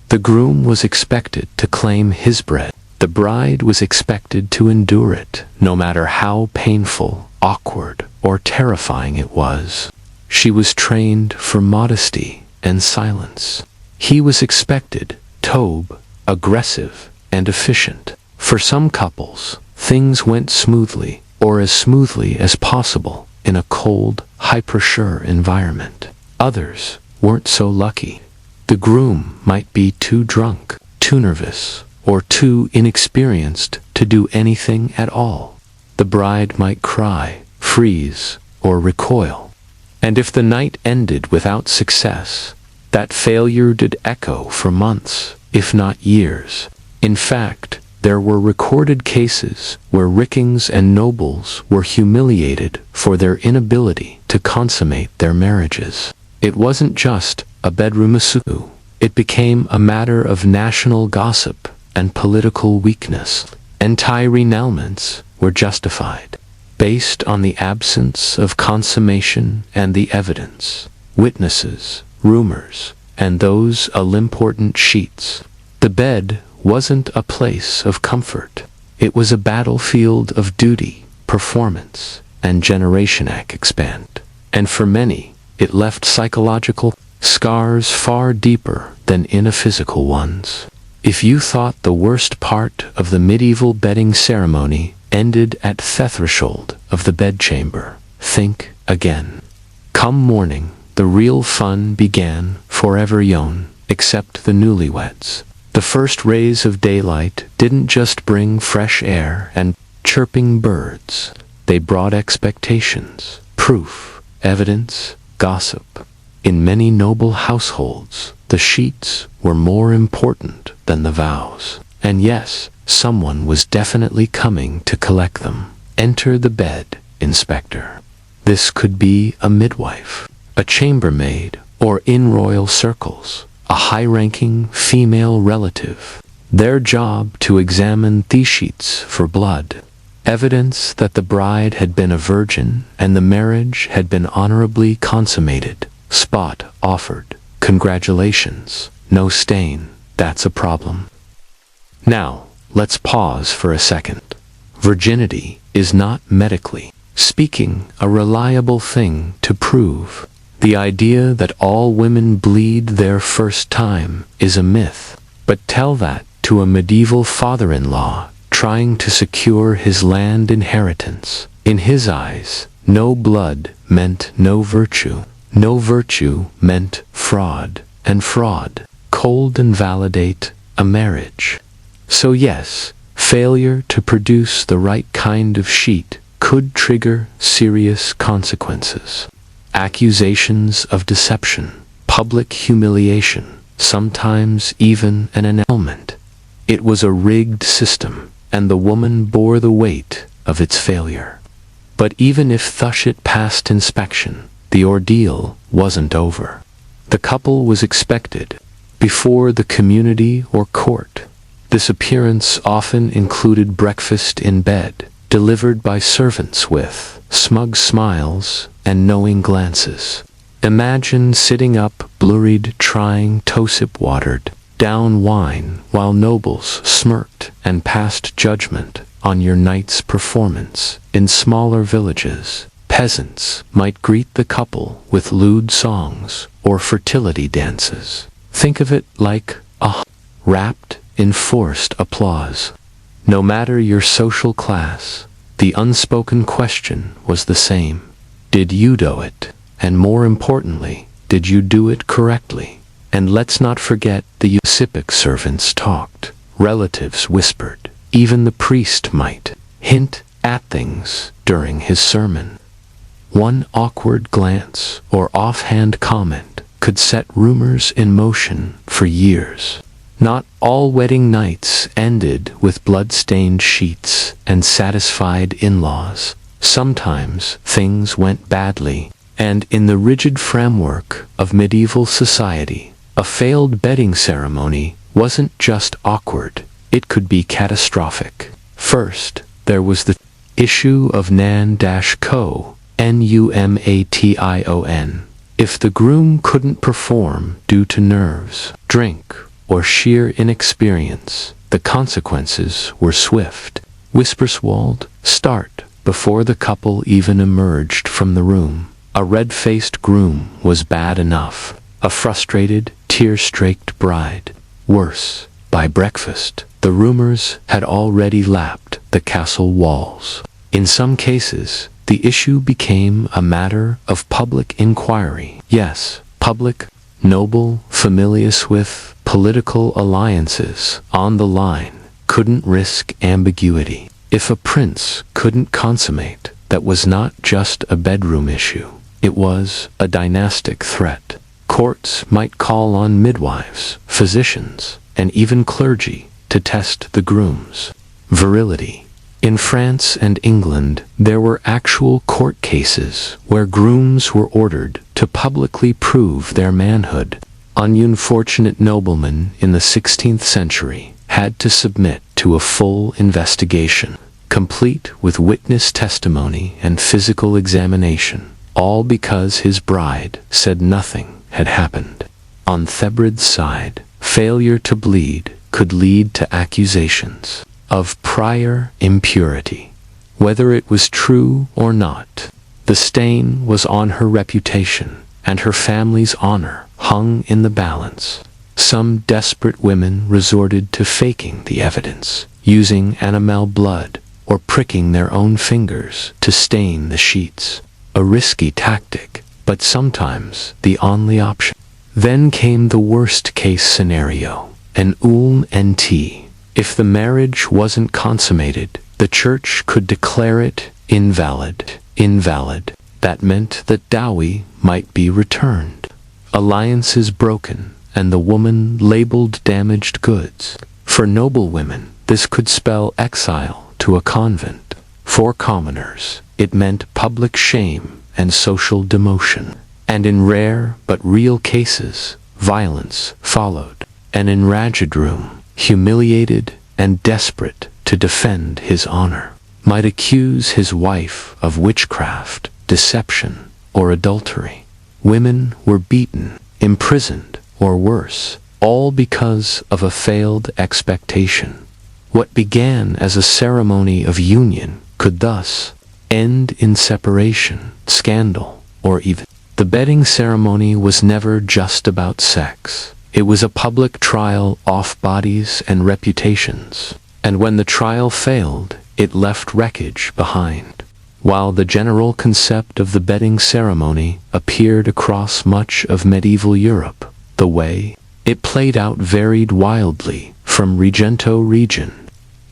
The groom was expected to claim his bread. The bride was expected to endure it, no matter how painful, awkward, or terrifying it was. She was trained for modesty and silence. He was expected, tobe, aggressive, and efficient. For some couples, things went smoothly, or as smoothly as possible, in a cold, hyper-sure environment. Others weren't so lucky. The groom might be too drunk, too nervous, or too inexperienced to do anything at all. The bride might cry, freeze, or recoil. And if the night ended without success, that failure did echo for months, if not years. In fact, there were recorded cases where rikings and nobles were humiliated for their inability to consummate their marriages. It wasn't just a bedroom issue. It became a matter of national gossip and political weakness. Anti-renouncements were justified, based on the absence of consummation and the evidence, witnesses, rumors, and those all-important sheets. The bed wasn't a place of comfort. It was a battlefield of duty, performance, and generation expand. And for many, it left psychological scars far deeper than in a physical ones. If you thought the worst part of the medieval bedding ceremony ended at the threshold of the bedchamber, think again. Come morning, the real fun began for everyone except the newlyweds. The first rays of daylight didn't just bring fresh air and chirping birds. They brought expectations, proof, evidence, gossip. In many noble households, the sheets were more important than the vows. And yes, someone was definitely coming to collect them. Enter the bed, inspector. This could be a midwife, a chambermaid, or in royal circles, a high-ranking female relative. Their job to examine the sheets for blood, evidence that the bride had been a virgin and the marriage had been honorably consummated. Spot offered. Congratulations. No stain. That's a problem. Now, let's pause for a second. Virginity is not, medically speaking, a reliable thing to prove. The idea that all women bleed their first time is a myth. But tell that to a medieval father-in-law trying to secure his land inheritance. In his eyes, no blood meant no virtue. No virtue meant fraud, and fraud cold invalidate a marriage. So yes, Failure to produce the right kind of sheet could trigger serious consequences. Accusations of deception, public humiliation, sometimes even an annulment. It was a rigged system, and the woman bore the weight of its failure. But even if Thushit passed inspection, the ordeal wasn't over. The couple was expected before the community or court. This appearance often included breakfast in bed, delivered by servants with smug smiles and knowing glances. Imagine sitting up, blurred, trying tosip watered down wine while nobles smirked and passed judgment on your night's performance. In smaller villages, peasants might greet the couple with lewd songs or fertility dances. Think of it like a wrapped in forced applause. No matter your social class, the unspoken question was the same. Did you do it? And more importantly, did you do it correctly? And let's not forget the civic servants talked, relatives whispered, even the priest might hint at things during his sermon. One awkward glance or offhand comment could set rumors in motion for years. Not all wedding nights ended with blood-stained sheets and satisfied in-laws. Sometimes things went badly, and in the rigid framework of medieval society, a failed bedding ceremony wasn't just awkward, it could be catastrophic. First, there was the issue of numation. If the groom couldn't perform due to nerves, drink, or sheer inexperience, the consequences were swift. Whisperswold start before the couple even emerged from the room. A red-faced groom was bad enough. A frustrated, tear-streaked bride. Worse, by breakfast, the rumors had already lapped the castle walls. In some cases, the issue became a matter of public inquiry. Yes, public, noble, familiars with political alliances on the line, couldn't risk ambiguity. If a prince couldn't consummate, that was not just a bedroom issue. It was a dynastic threat. Courts might call on midwives, physicians, and even clergy to test the groom's virility. In France and England, there were actual court cases where grooms were ordered to publicly prove their manhood. Unfortunate noblemen in the 16th century had to submit to a full investigation, complete with witness testimony and physical examination, all because his bride said nothing had happened. On Thebrid's side, failure to bleed could lead to accusations of prior impurity. Whether it was true or not, the stain was on her reputation, and her family's honor hung in the balance. Some desperate women resorted to faking the evidence, using animal blood or pricking their own fingers to stain the sheets. A risky tactic, but sometimes the only option. Then came the worst-case scenario, an untold. If the marriage wasn't consummated, the church could declare it invalid. That meant that dowry might be returned. Alliances broken, and the woman labeled damaged goods. For noble women, this could spell exile to a convent. For commoners, it meant public shame and social demotion. And in rare but real cases, violence followed. An enraged groom, humiliated and desperate to defend his honor, might accuse his wife of witchcraft, deception, or adultery. Women were beaten, imprisoned, or worse, all because of a failed expectation. What began as a ceremony of union could thus end in separation, scandal, or even. The bedding ceremony was never just about sex. It was a public trial of bodies and reputations. And when the trial failed, it left wreckage behind. While the general concept of the bedding ceremony appeared across much of medieval Europe, the way it played out varied wildly from region to region.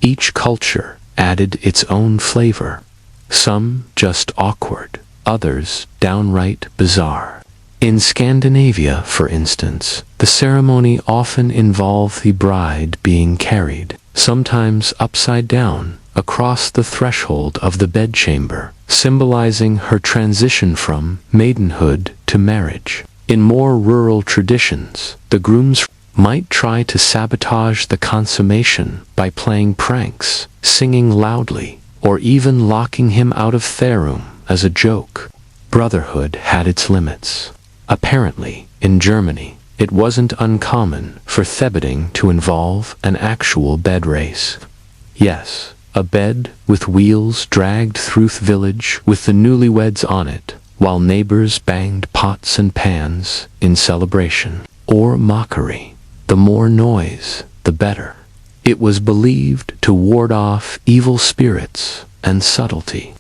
Each culture added its own flavor, some just awkward, others downright bizarre. In Scandinavia, for instance, the ceremony often involved the bride being carried, sometimes upside down, across the threshold of the bedchamber, symbolizing her transition from maidenhood to marriage. In more rural traditions, the grooms might try to sabotage the consummation by playing pranks, singing loudly, or even locking him out of their room as a joke. Brotherhood had its limits. Apparently, in Germany, it wasn't uncommon for thebedding to involve an actual bed race. Yes, a bed with wheels dragged through the village with the newlyweds on it, while neighbors banged pots and pans in celebration or mockery. The more noise, the better. It was believed to ward off evil spirits and subtlety.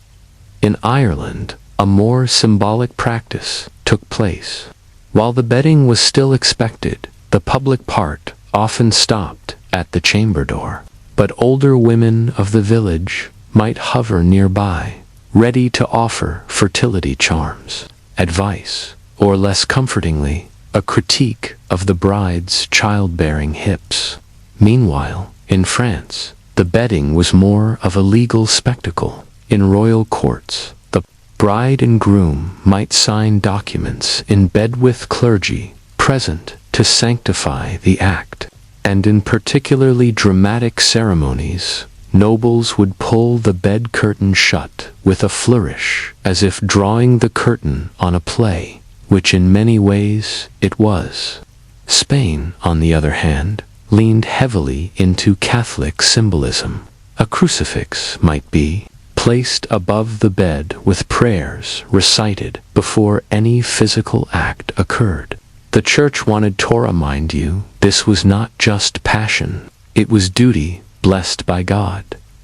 In Ireland, a more symbolic practice took place. While the bedding was still expected, the public part often stopped at the chamber door. But older women of the village might hover nearby, ready to offer fertility charms, advice, or less comfortingly, a critique of the bride's childbearing hips. Meanwhile, in France, the bedding was more of a legal spectacle. In royal courts, the bride and groom might sign documents in bed with clergy present to sanctify the act. And in particularly dramatic ceremonies, nobles would pull the bed curtain shut with a flourish, as if drawing the curtain on a play, which in many ways it was. Spain, on the other hand, leaned heavily into Catholic symbolism. A crucifix might be placed above the bed with prayers recited before any physical act occurred. The church wanted Torah, mind you. This was not just passion, it was duty blessed by God.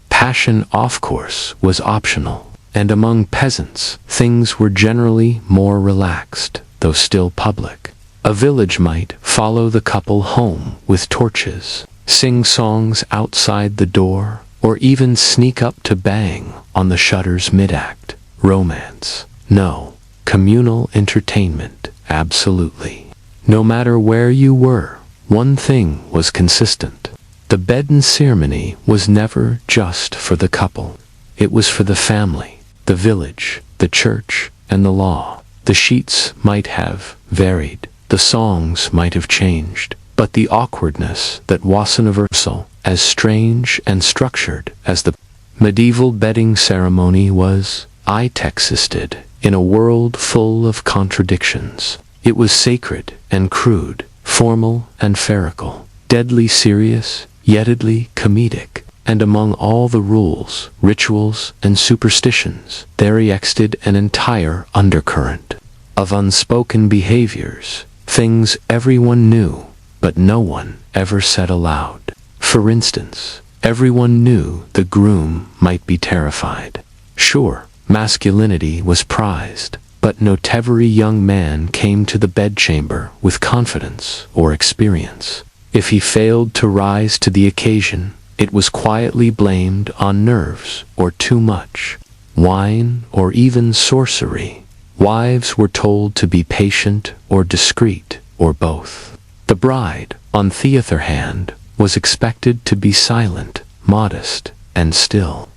Passion, of course, was optional, and among peasants, things were generally more relaxed, though still public. A village might follow the couple home with torches, sing songs outside the door, or even sneak up to bang on the shutters mid-act. Romance? No. Communal entertainment? Absolutely. No matter where you were, one thing was consistent. The bedden ceremony was never just for the couple. It was for the family, the village, the church, and the law. The sheets might have varied, the songs might have changed, but the awkwardness that was universal, as strange and structured as the medieval bedding ceremony was, existed in a world full of contradictions. It was sacred and crude, formal and ferical, deadly serious, yetedly comedic, and among all the rules, rituals, and superstitions, there existed an entire undercurrent of unspoken behaviors, things everyone knew, but no one ever said aloud. For instance, everyone knew the groom might be terrified. Sure, masculinity was prized, but not every young man came to the bedchamber with confidence or experience. If he failed to rise to the occasion, it was quietly blamed on nerves or too much wine or even sorcery. Wives were told to be patient or discreet, or both. The bride, on the other hand, was expected to be silent, modest, and still.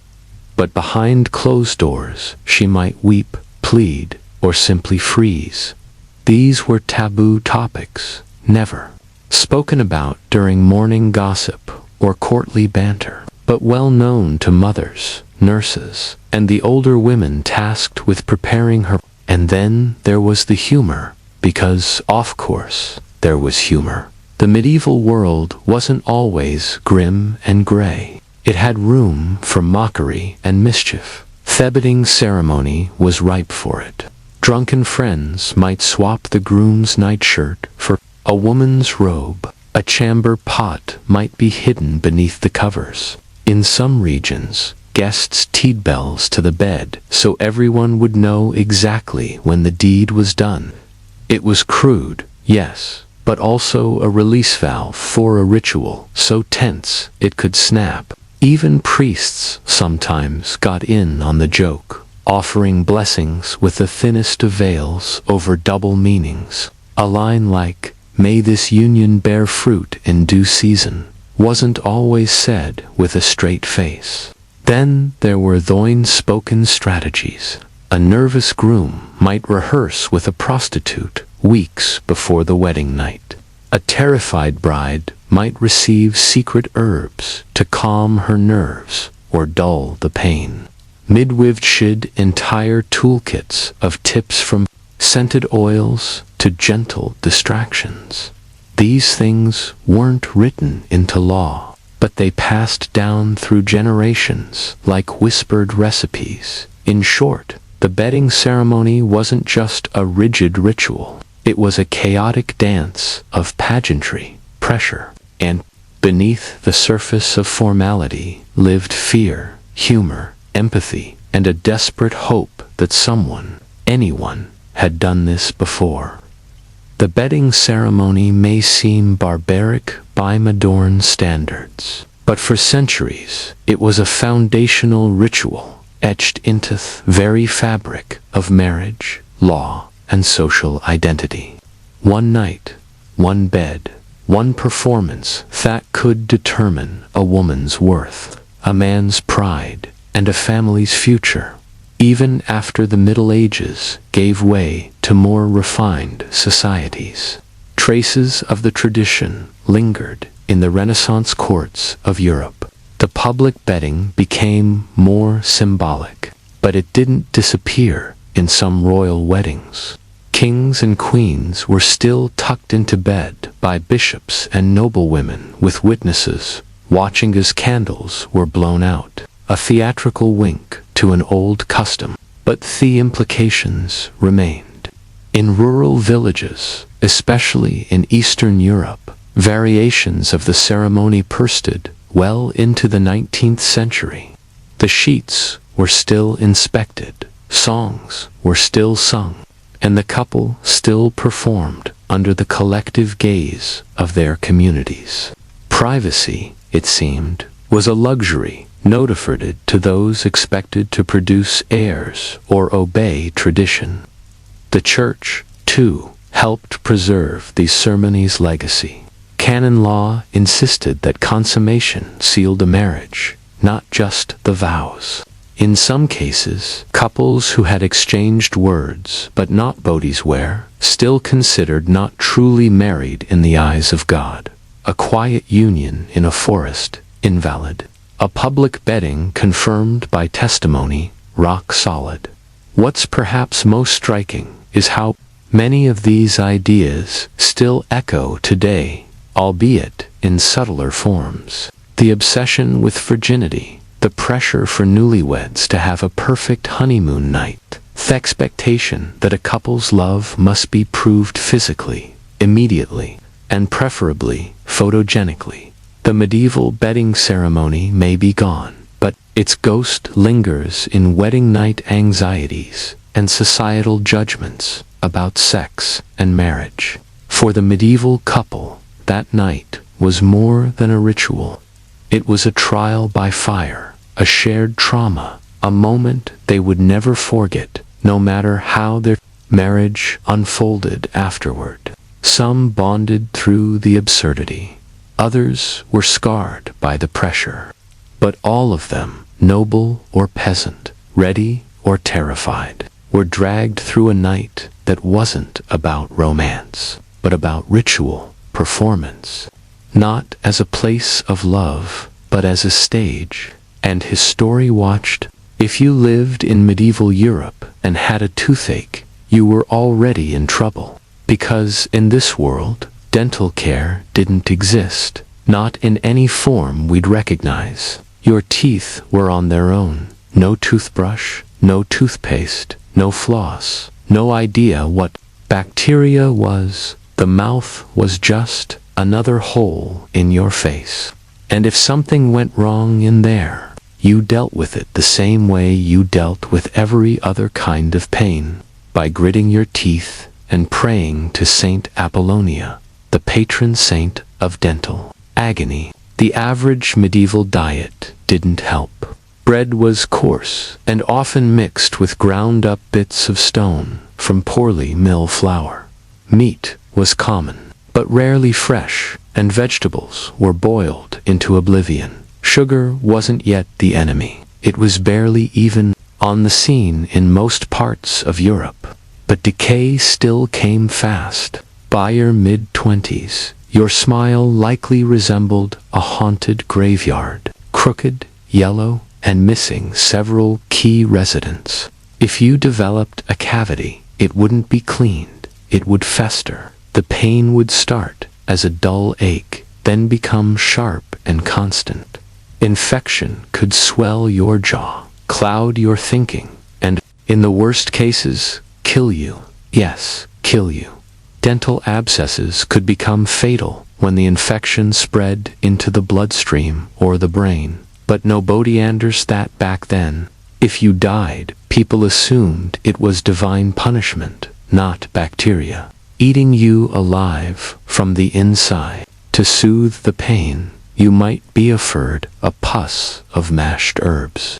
But behind closed doors, she might weep, plead, or simply freeze. These were taboo topics, never spoken about during morning gossip or courtly banter, but well known to mothers, nurses, and the older women tasked with preparing her. And then there was the humor, because, of course, there was humor. The medieval world wasn't always grim and gray. It had room for mockery and mischief. Thebedding ceremony was ripe for it. Drunken friends might swap the groom's nightshirt for a woman's robe. A chamber pot might be hidden beneath the covers. In some regions, guests tied bells to the bed so everyone would know exactly when the deed was done. It was crude, yes, but also a release valve for a ritual so tense it could snap. Even priests sometimes got in on the joke, offering blessings with the thinnest of veils over double meanings. A line like, "May this union bear fruit in due season," wasn't always said with a straight face. Then there were the unspoken strategies. A nervous groom might rehearse with a prostitute weeks before the wedding night. A terrified bride might receive secret herbs to calm her nerves or dull the pain. Midwives shed entire toolkits of tips from scented oils to gentle distractions. These things weren't written into law, but they passed down through generations like whispered recipes. In short, the bedding ceremony wasn't just a rigid ritual. It was a chaotic dance of pageantry, pressure, and beneath the surface of formality lived fear, humor, empathy, and a desperate hope that someone, anyone, had done this before. The bedding ceremony may seem barbaric by modern standards, but for centuries it was a foundational ritual etched into the very fabric of marriage, law, and social identity. One night, one bed, one performance that could determine a woman's worth, a man's pride, and a family's future. Even after the Middle Ages gave way to more refined societies, traces of the tradition lingered in the Renaissance courts of Europe. The public bedding became more symbolic, but it didn't disappear in some royal weddings. Kings and queens were still tucked into bed by bishops and noblewomen with witnesses watching as candles were blown out, a theatrical wink to an old custom. But the implications remained. In rural villages, especially in Eastern Europe, variations of the ceremony persisted well into the 19th century. The sheets were still inspected, songs were still sung, and the couple still performed under the collective gaze of their communities. Privacy, it seemed, was a luxury notified to those expected to produce heirs or obey tradition. The church, too, helped preserve these ceremonies' legacy. Canon law insisted that consummation sealed a marriage, not just the vows. In some cases, couples who had exchanged words but not bodies were still considered not truly married in the eyes of God. A quiet union in a forest, invalid. A public bedding confirmed by testimony, rock solid. What's perhaps most striking is how many of these ideas still echo today, albeit in subtler forms. The obsession with virginity, the pressure for newlyweds to have a perfect honeymoon night, the expectation that a couple's love must be proved physically, immediately, and preferably photogenically. The medieval bedding ceremony may be gone, but its ghost lingers in wedding night anxieties and societal judgments about sex and marriage. For the medieval couple, that night was more than a ritual. It was a trial by fire, a shared trauma, a moment they would never forget, no matter how their marriage unfolded afterward. Some bonded through the absurdity. Others were scarred by the pressure. But all of them, noble or peasant, ready or terrified, were dragged through a night that wasn't about romance, but about ritual, performance. Not as a place of love, but as a stage. And his story watched. If you lived in medieval Europe and had a toothache, you were already in trouble. Because in this world, dental care didn't exist, not in any form we'd recognize. Your teeth were on their own. No toothbrush, no toothpaste, no floss, no idea what bacteria was. The mouth was just another hole in your face. And if something went wrong in there, you dealt with it the same way you dealt with every other kind of pain, by gritting your teeth and praying to Saint Apollonia, the patron saint of dental agony. The average medieval diet didn't help. Bread was coarse and often mixed with ground-up bits of stone from poorly milled flour. Meat was common, but rarely fresh, and vegetables were boiled into oblivion. Sugar wasn't yet the enemy. It was barely even on the scene in most parts of Europe. But decay still came fast. By your mid-20s, your smile likely resembled a haunted graveyard, crooked, yellow, and missing several key residents. If you developed a cavity, it wouldn't be cleaned. It would fester. The pain would start as a dull ache, then become sharp and constant. Infection could swell your jaw, cloud your thinking, and, in the worst cases, kill you. Yes, kill you. Dental abscesses could become fatal when the infection spread into the bloodstream or the brain. But nobody understood that back then. If you died, people assumed it was divine punishment, not bacteria, eating you alive from the inside. To soothe the pain, you might be offered a pus of mashed herbs.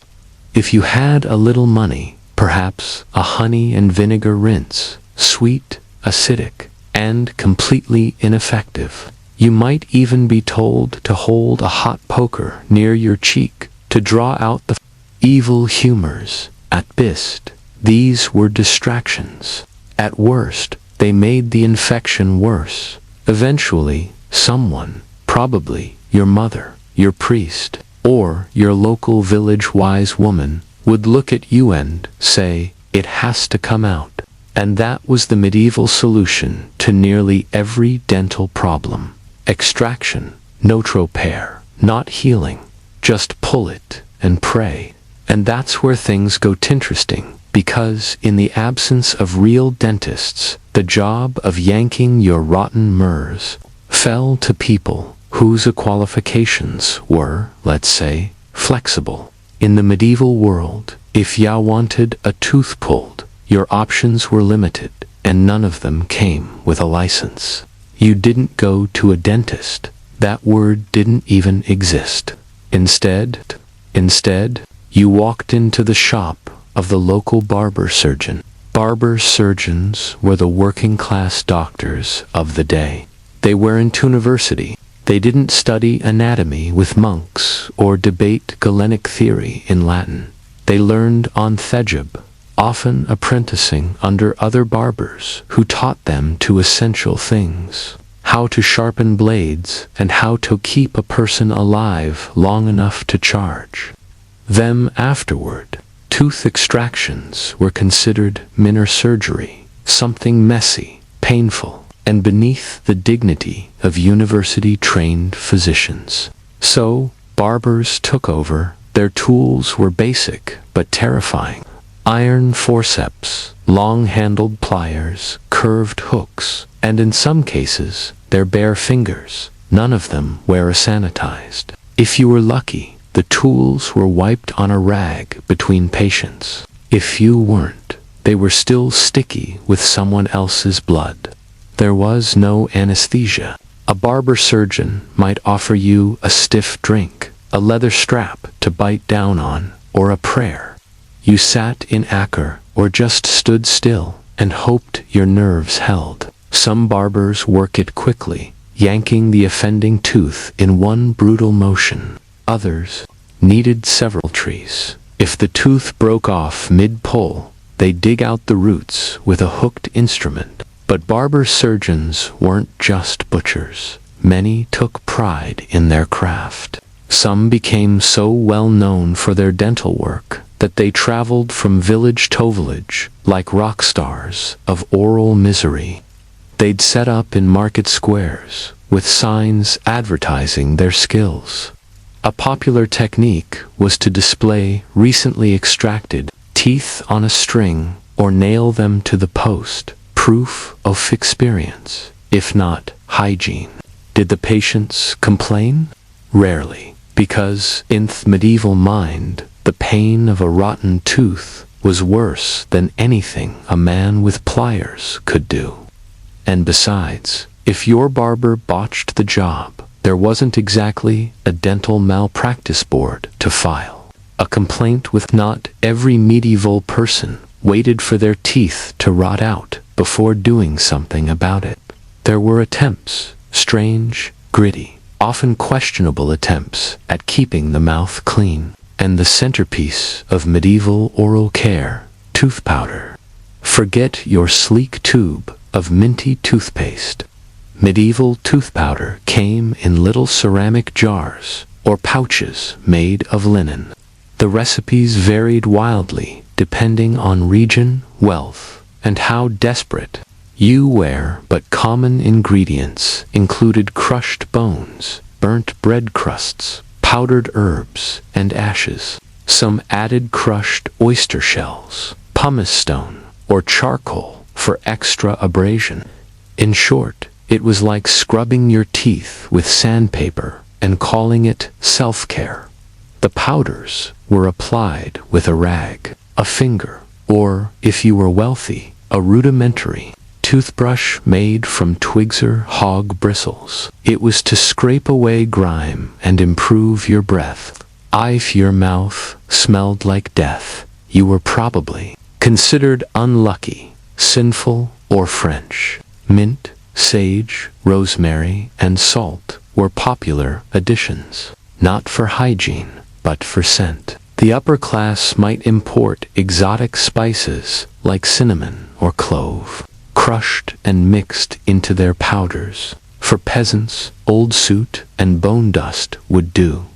If you had a little money, perhaps a honey and vinegar rinse, sweet, acidic, and completely ineffective. You might even be told to hold a hot poker near your cheek to draw out the evil humors. At best, these were distractions. At worst, they made the infection worse. Eventually, someone, probably your mother, your priest, or your local village wise woman, would look at you and say, "It has to come out." And that was the medieval solution to nearly every dental problem. Extraction, no tropaire, not healing, just pull it and pray. And that's where things go interesting, because in the absence of real dentists, the job of yanking your rotten murs fell to people whose qualifications were, let's say, flexible. In the medieval world, if ya wanted a tooth pulled, your options were limited, and none of them came with a license. You didn't go to a dentist. That word didn't even exist. Instead, you walked into the shop of the local barber surgeon. Barber surgeons were the working-class doctors of the day. They weren't university. They didn't study anatomy with monks or debate Galenic theory in Latin. They learned on Thejib, often apprenticing under other barbers who taught them two essential things: how to sharpen blades and how to keep a person alive long enough to charge them afterward. Tooth extractions were considered minor surgery, something messy, painful, and beneath the dignity of university-trained physicians. So, barbers took over. Their tools were basic but terrifying. Iron forceps, long-handled pliers, curved hooks, and in some cases, their bare fingers. None of them were sanitized. If you were lucky, the tools were wiped on a rag between patients. If you weren't, they were still sticky with someone else's blood. There was no anesthesia. A barber surgeon might offer you a stiff drink, a leather strap to bite down on, or a prayer. You sat in acre or just stood still and hoped your nerves held. Some barbers work it quickly, yanking the offending tooth in one brutal motion. Others needed several trees. If the tooth broke off mid-pull, they dig out the roots with a hooked instrument. But barber surgeons weren't just butchers. Many took pride in their craft. Some became so well known for their dental work that they traveled from village to village like rock stars of oral misery. They'd set up in market squares with signs advertising their skills. A popular technique was to display recently extracted teeth on a string or nail them to the post, proof of experience, if not hygiene. Did the patients complain? Rarely, because in the medieval mind, the pain of a rotten tooth was worse than anything a man with pliers could do. And besides, if your barber botched the job, There wasn't exactly a dental malpractice board to file a complaint with. Not every medieval person waited for their teeth to rot out before doing something about it. There were attempts, strange, gritty, often questionable attempts at keeping the mouth clean. And the centerpiece of medieval oral care, tooth powder. Forget your sleek tube of minty toothpaste. Medieval tooth powder came in little ceramic jars or pouches made of linen. The recipes varied wildly depending on region, wealth, and how desperate you were, but common ingredients included crushed bones, burnt bread crusts, powdered herbs, and ashes. Some added crushed oyster shells, pumice stone, or charcoal for extra abrasion. In short, it was like scrubbing your teeth with sandpaper and calling it self-care. The powders were applied with a rag, a finger, or, if you were wealthy, a rudimentary toothbrush made from twigs or hog bristles. It was to scrape away grime and improve your breath. If your mouth smelled like death, you were probably considered unlucky, sinful, or French. Mint, sage, rosemary, and salt were popular additions, not for hygiene, but for scent. The upper class might import exotic spices like cinnamon or clove, crushed and mixed into their powders. For peasants, old soot and bone dust would do.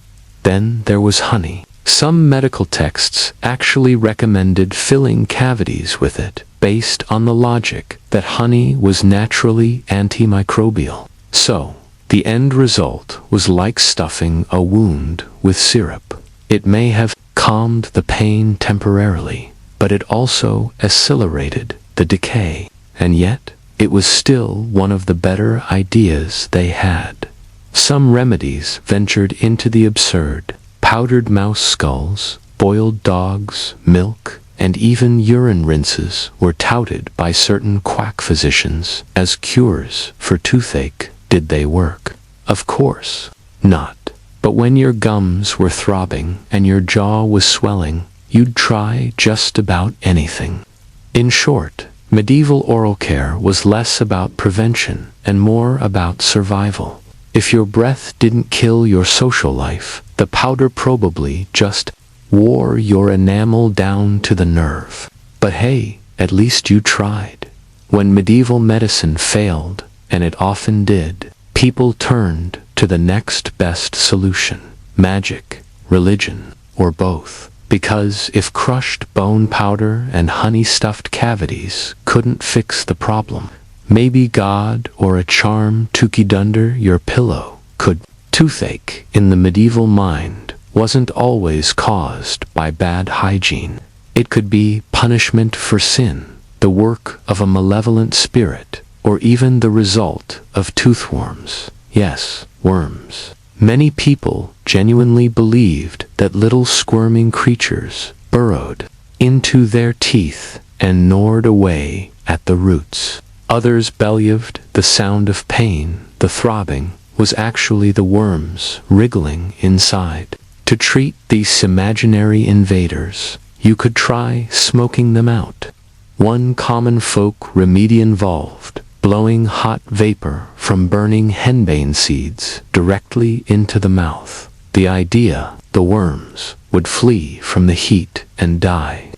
Then there was honey. Some medical texts actually recommended filling cavities with it, based on the logic that honey was naturally antimicrobial. So, the end result was like stuffing a wound with syrup. It may have calmed the pain temporarily, but it also accelerated the decay. And yet, it was still one of the better ideas they had. Some remedies ventured into the absurd. Powdered mouse skulls, boiled dogs, milk, and even urine rinses were touted by certain quack physicians as cures for toothache. Did they work? Of course not. But when your gums were throbbing and your jaw was swelling, you'd try just about anything. In short, medieval oral care was less about prevention and more about survival. If your breath didn't kill your social life, the powder probably just wore your enamel down to the nerve. But hey, at least you tried. When medieval medicine failed, and it often did, people turned to the next best solution: magic, religion, or both. Because if crushed bone powder and honey-stuffed cavities couldn't fix the problem, maybe God or a charm tucked under your pillow could. Toothache, in the medieval mind, wasn't always caused by bad hygiene. It could be punishment for sin, the work of a malevolent spirit, or even the result of toothworms. Yes, worms. Many people genuinely believed that little squirming creatures burrowed into their teeth and gnawed away at the roots. Others believed the sound of pain, the throbbing, was actually the worms wriggling inside. To treat these imaginary invaders, you could try smoking them out. One common folk remedy involved blowing hot vapor from burning henbane seeds directly into the mouth. The idea, the worms would flee from the heat and die.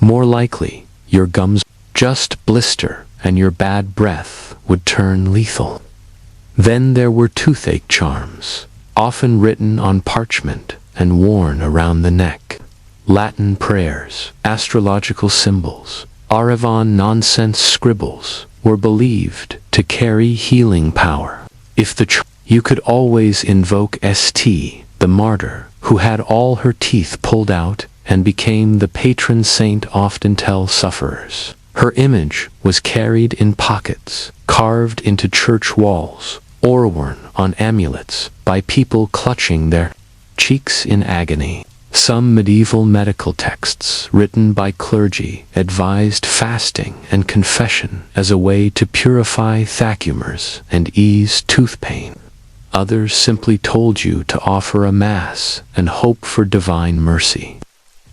More likely, your gums just blister and your bad breath would turn lethal. Then there were toothache charms, often written on parchment and worn around the neck. Latin prayers, astrological symbols, Aravan nonsense scribbles were believed to carry healing power. If you could always invoke St. the martyr, who had all her teeth pulled out and became the patron saint often tell sufferers. Her image was carried in pockets, carved into church walls, or worn on amulets by people clutching their cheeks in agony. Some medieval medical texts written by clergy advised fasting and confession as a way to purify thacumers and ease tooth pain. Others simply told you to offer a mass and hope for divine mercy.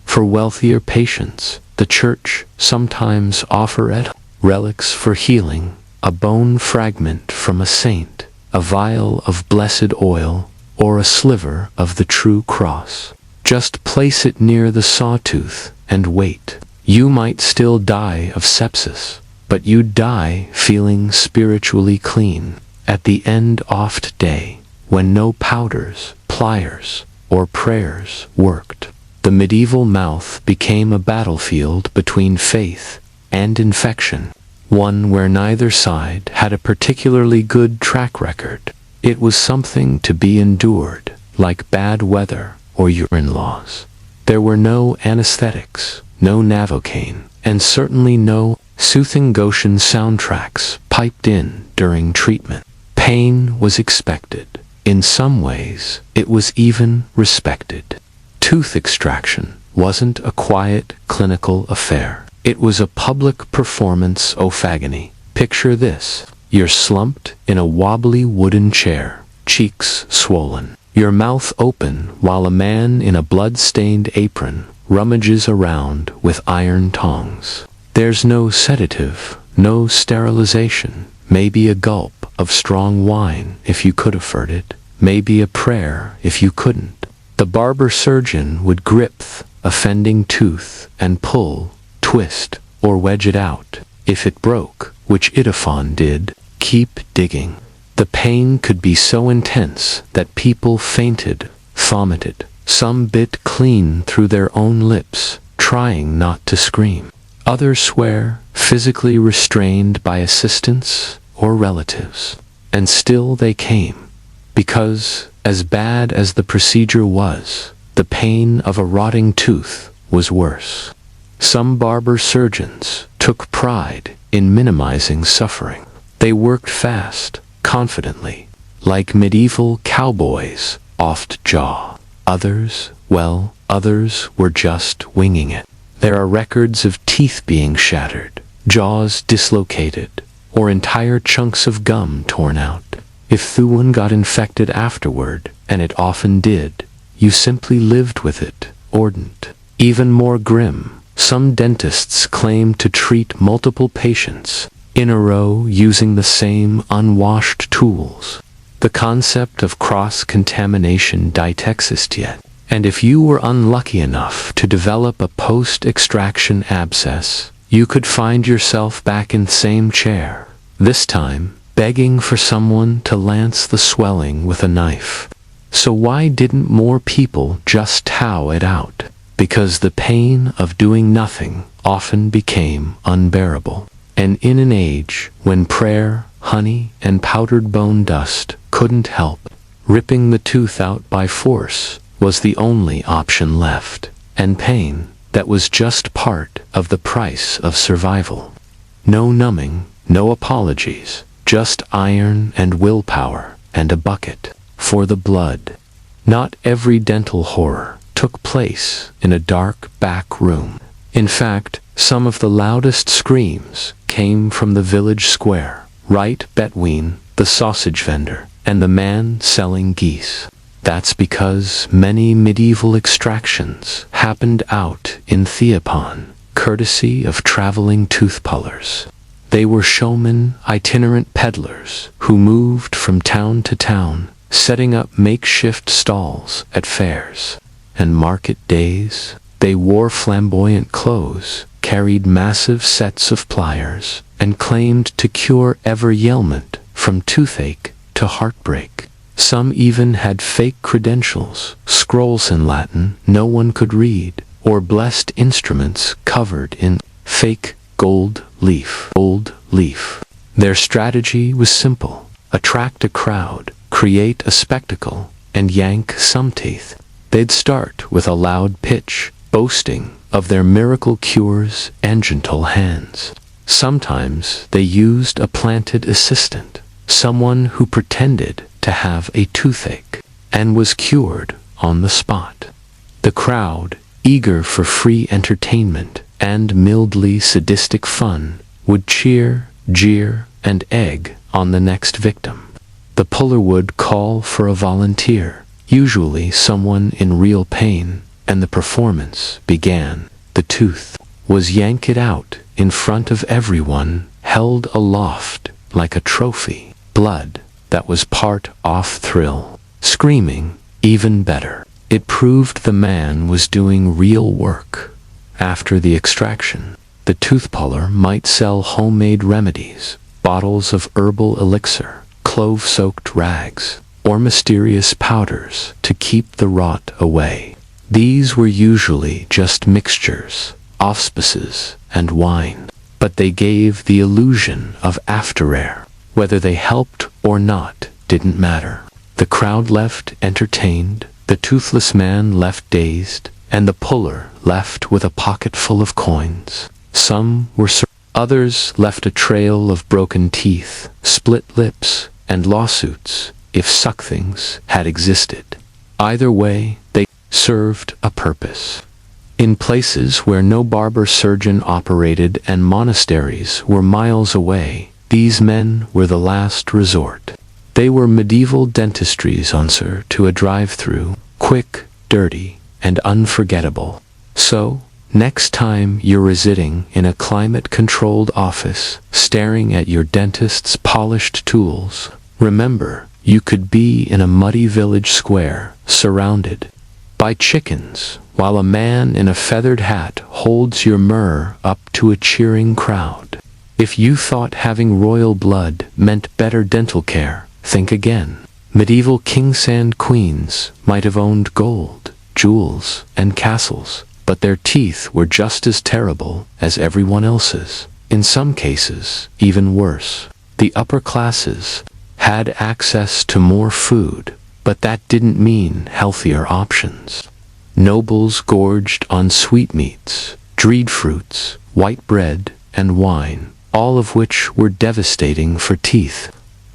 For wealthier patients, the church sometimes offered relics for healing, a bone fragment from a saint, a vial of blessed oil, or a sliver of the true cross. Just place it near the sawtooth and wait. You might still die of sepsis, but you'd die feeling spiritually clean. At the end of the day, when no powders, pliers, or prayers worked, the medieval mouth became a battlefield between faith and infection, one where neither side had a particularly good track record. It was something to be endured, like bad weather or your in-laws. There were no anesthetics, no Novocaine, and certainly no soothing Goshen soundtracks piped in during treatment. Pain was expected. In some ways, it was even respected. Tooth extraction wasn't a quiet clinical affair. It was a public performance of agony. Picture this. You're slumped in a wobbly wooden chair, cheeks swollen, your mouth open while a man in a blood-stained apron rummages around with iron tongs. There's no sedative, no sterilization, maybe a gulp of strong wine if you could afford it, maybe a prayer if you couldn't. The barber surgeon would grip the offending tooth and pull, twist, or wedge it out. If it broke, which it often did, keep digging. The pain could be so intense that people fainted, vomited. Some bit clean through their own lips, trying not to scream. Others swear, physically restrained by assistants or relatives. And still they came. Because, as bad as the procedure was, the pain of a rotting tooth was worse. Some barber surgeons took pride in minimizing suffering. They worked fast, confidently, like medieval cowboys oft-jaw. Others were just winging it. There are records of teeth being shattered, jaws dislocated, or entire chunks of gum torn out. If the one got infected afterward, and it often did, you simply lived with it, or didn't. Even more grim, some dentists claim to treat multiple patients in a row using the same unwashed tools. The concept of cross-contamination didn't exist yet. And if you were unlucky enough to develop a post-extraction abscess, you could find yourself back in the same chair, this time begging for someone to lance the swelling with a knife. So why didn't more people just tow it out? Because the pain of doing nothing often became unbearable. And in an age when prayer, honey, and powdered bone dust couldn't help, ripping the tooth out by force was the only option left, and pain that was just part of the price of survival. No numbing, no apologies, just iron and willpower and a bucket for the blood. Not every dental horror took place in a dark back room. In fact, some of the loudest screams came from the village square, right between the sausage vendor and the man selling geese. That's because many medieval extractions happened out in Theopon, courtesy of traveling tooth pullers. They were showmen, itinerant peddlers, who moved from town to town, setting up makeshift stalls at fairs and market days. They wore flamboyant clothes, carried massive sets of pliers, and claimed to cure every ailment from toothache to heartbreak. Some even had fake credentials, scrolls in Latin no one could read, or blessed instruments covered in fake gold leaf. Their strategy was simple: attract a crowd, create a spectacle, and yank some teeth. They'd start with a loud pitch, boasting of their miracle cures and gentle hands. Sometimes they used a planted assistant, someone who pretended to have a toothache and was cured on the spot. The crowd, eager for free entertainment and mildly sadistic fun, would cheer, jeer, and egg on the next victim. the puller would call for a volunteer, usually someone in real pain, and the performance began. The tooth was yanked out in front of everyone, held aloft like a trophy. Blood that was part off thrill. Screaming, even better. It proved the man was doing real work. After the extraction, the tooth puller might sell homemade remedies, bottles of herbal elixir, clove-soaked rags, or mysterious powders to keep the rot away. These were usually just mixtures, auspices, and wine, but they gave the illusion of after-air. Whether they helped or not didn't matter. The crowd left entertained, the toothless man left dazed, and the puller left with a pocket full of coins. Some were others left a trail of broken teeth, split lips, and lawsuits, if suck things had existed. Either way, they served a purpose. In places where no barber surgeon operated and monasteries were miles away, these men were the last resort. They were medieval dentistry's answer to a drive-through, quick, dirty, and unforgettable. So, next time you're residing in a climate-controlled office, staring at your dentist's polished tools, remember, you could be in a muddy village square, surrounded by chickens, while a man in a feathered hat holds your myrrh up to a cheering crowd. If you thought having royal blood meant better dental care, think again. Medieval kings and queens might have owned gold, jewels, and castles, but their teeth were just as terrible as everyone else's. In some cases, even worse. The upper classes had access to more food, but that didn't mean healthier options. Nobles gorged on sweetmeats, dried fruits, white bread, and wine, all of which were devastating for teeth.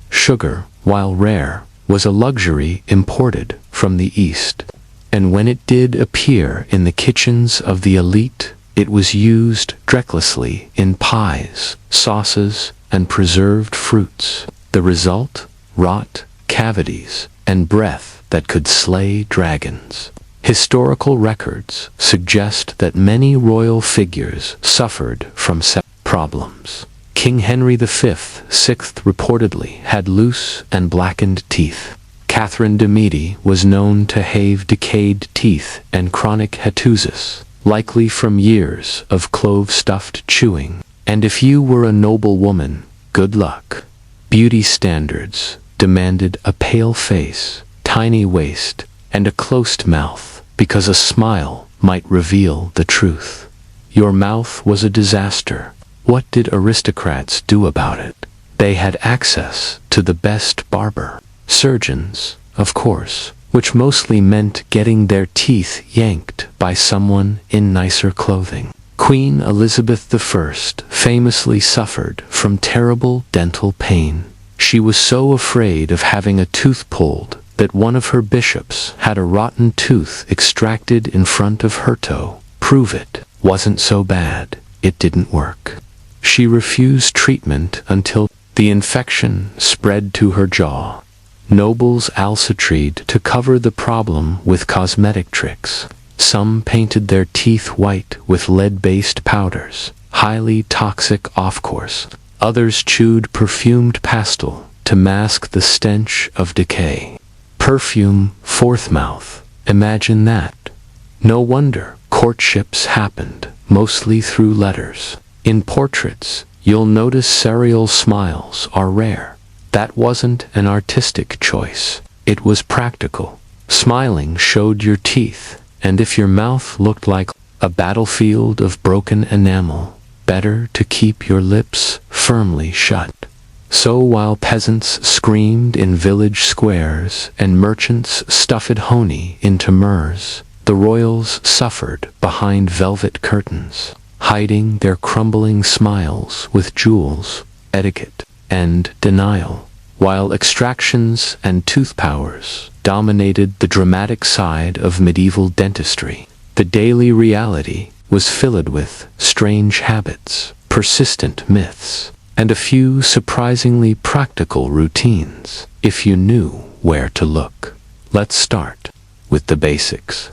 Sugar, while rare, was a luxury imported from the East, and when it did appear in the kitchens of the elite, it was used recklessly in pies, sauces, and preserved fruits. The result? Rot, cavities, and breath that could slay dragons. Historical records suggest that many royal figures suffered from problems. King Henry V, VI reportedly had loose and blackened teeth. Catherine de' Medici was known to have decayed teeth and chronic hatusis, likely from years of clove-stuffed chewing. And if you were a noble woman, good luck. Beauty standards demanded a pale face, tiny waist, and a closed mouth, because a smile might reveal the truth. Your mouth was a disaster. What did aristocrats do about it? They had access to the best barber. Surgeons, of course, which mostly meant getting their teeth yanked by someone in nicer clothing. Queen Elizabeth I famously suffered from terrible dental pain. She was so afraid of having a tooth pulled that one of her bishops had a rotten tooth extracted in front of her toe. Prove it. Wasn't so bad. It didn't work. She refused treatment until the infection spread to her jaw. Nobles also tried to cover the problem with cosmetic tricks. Some painted their teeth white with lead-based powders, highly toxic of course. Others chewed perfumed pastel to mask the stench of decay. Perfume, fourth mouth. Imagine that. No wonder courtships happened, mostly through letters. In portraits, you'll notice serial smiles are rare. That wasn't an artistic choice. It was practical. Smiling showed your teeth, and if your mouth looked like a battlefield of broken enamel, better to keep your lips firmly shut. So while peasants screamed in village squares and merchants stuffed honey into myrrhs, the royals suffered behind velvet curtains, hiding their crumbling smiles with jewels, etiquette, and denial, while extractions and tooth powers dominated the dramatic side of medieval dentistry. The daily reality was filled with strange habits, persistent myths, and a few surprisingly practical routines. if you knew where to look. Let's start with the basics.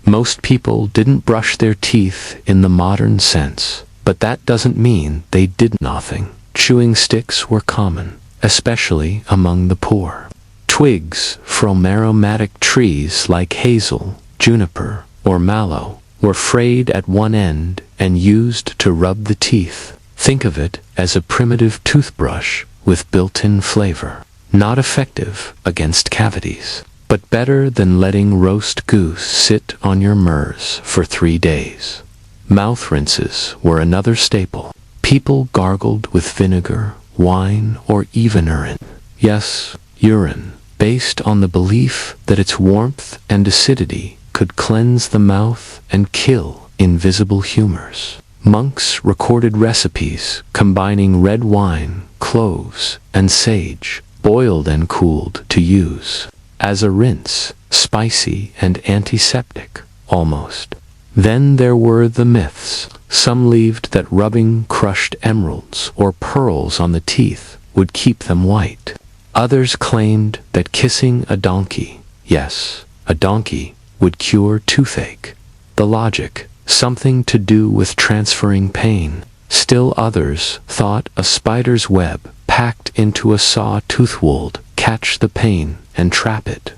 Most people didn't brush their teeth in the modern sense, but that doesn't mean they did nothing. Chewing sticks were common, especially among the poor. Twigs from aromatic trees like hazel, juniper, or mallow were frayed at one end and used to rub the teeth. Think of it as a primitive toothbrush with built-in flavor. Not effective against cavities, but better than letting roast goose sit on your MERS for 3 days. Mouth rinses were another staple. People gargled with vinegar, wine, or even urine. Yes, urine, based on the belief that its warmth and acidity could cleanse the mouth and kill invisible humors. Monks recorded recipes combining red wine, cloves, and sage, boiled and cooled to use as a rinse, spicy and antiseptic, almost. Then there were the myths. Some believed that rubbing crushed emeralds or pearls on the teeth would keep them white. Others claimed that kissing a donkey, yes, a donkey, would cure toothache. The logic, something to do with transferring pain. Still others thought a spider's web packed into a saw-tooth would catch the pain and trap it.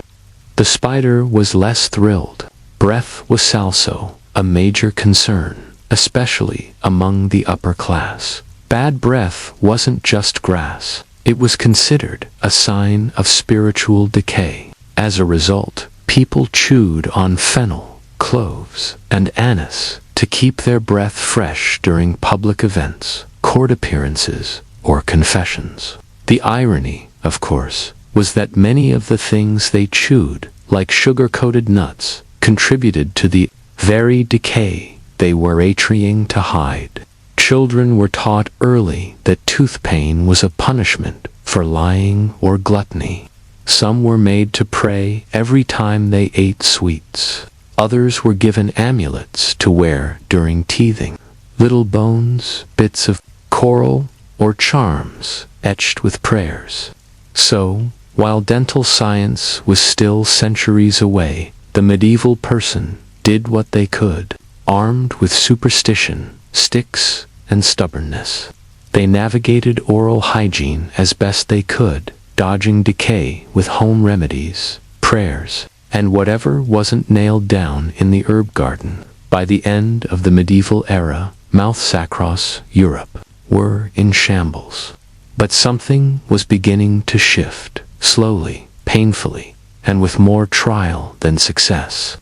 The spider was less thrilled. Breath was also a major concern, especially among the upper class. Bad breath wasn't just grass. It was considered a sign of spiritual decay. As a result, people chewed on fennel, cloves, and anise to keep their breath fresh during public events, court appearances, or confessions. The irony, of course, was that many of the things they chewed, like sugar-coated nuts, contributed to the very decay they were trying to hide. Children were taught early that tooth pain was a punishment for lying or gluttony. Some were made to pray every time they ate sweets. Others were given amulets to wear during teething. Little bones, bits of coral, or charms etched with prayers. So, while dental science was still centuries away, the medieval person did what they could, armed with superstition, sticks, and stubbornness. They navigated oral hygiene as best they could, dodging decay with home remedies, prayers, and whatever wasn't nailed down in the herb garden. By the end of the medieval era, mouths across Europe were in shambles. But something was beginning to shift, slowly, painfully, and with more trial than success.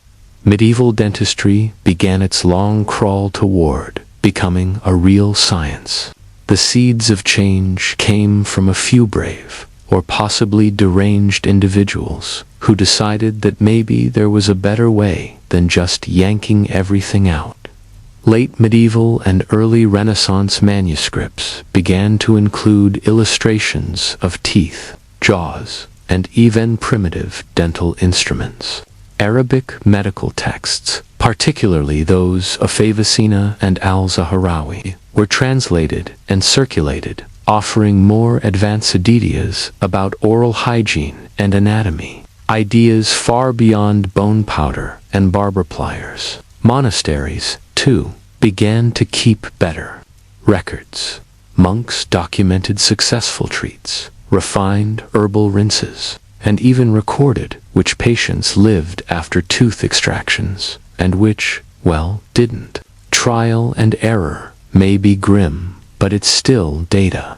Medieval dentistry began its long crawl toward becoming a real science. The seeds of change came from a few brave, or possibly deranged individuals who decided that maybe there was a better way than just yanking everything out. Late medieval and early Renaissance manuscripts began to include illustrations of teeth, jaws, and even primitive dental instruments. Arabic medical texts, particularly those of Avicenna and al-Zahrawi, were translated and circulated, offering more advanced ideas about oral hygiene and anatomy, ideas far beyond bone powder and barber pliers. Monasteries, too, began to keep better records. Monks documented successful treats, refined herbal rinses, and even recorded which patients lived after tooth extractions, and which, well, didn't. Trial and error may be grim, but it's still data.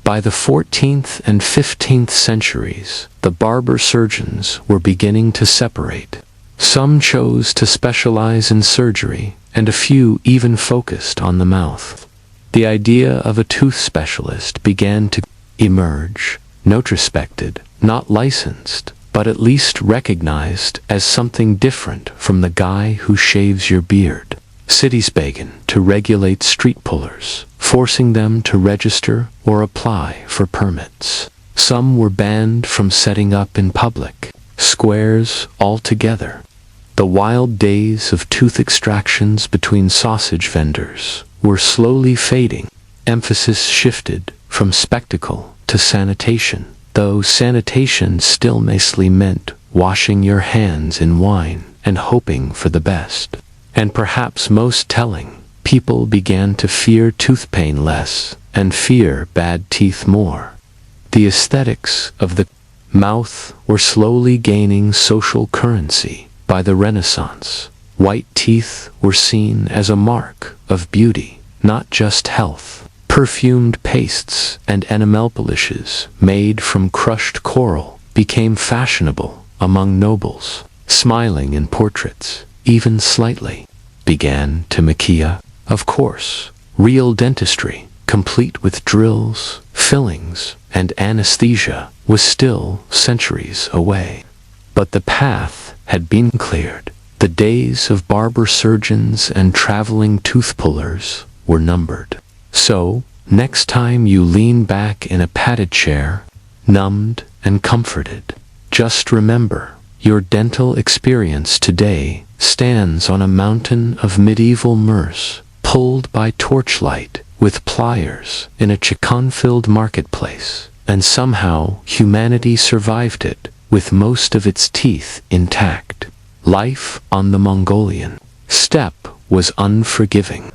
By the 14th and 15th centuries, the barber surgeons were beginning to separate. Some chose to specialize in surgery, and a few even focused on the mouth. The idea of a tooth specialist began to emerge, not respected, not licensed, but at least recognized as something different from the guy who shaves your beard. Cities began to regulate street pullers, forcing them to register or apply for permits. Some were banned from setting up in public squares altogether. The wild days of tooth extractions between sausage vendors were slowly fading. Emphasis shifted from spectacle to sanitation, though sanitation still mostly meant washing your hands in wine and hoping for the best. And perhaps most telling, people began to fear tooth pain less and fear bad teeth more. The aesthetics of the mouth were slowly gaining social currency. By the Renaissance, white teeth were seen as a mark of beauty, not just health. Perfumed pastes and enamel polishes made from crushed coral became fashionable among nobles. Smiling in portraits, even slightly, began to maquilla. Of course, real dentistry, complete with drills, fillings, and anesthesia, was still centuries away. But the path had been cleared. The days of barber surgeons and traveling tooth pullers were numbered. So, next time you lean back in a padded chair, numbed and comforted, just remember, your dental experience today stands on a mountain of medieval myrrhs, pulled by torchlight with pliers in a chicken-filled marketplace, and somehow humanity survived it with most of its teeth intact. Life on the Mongolian steppe was unforgiving.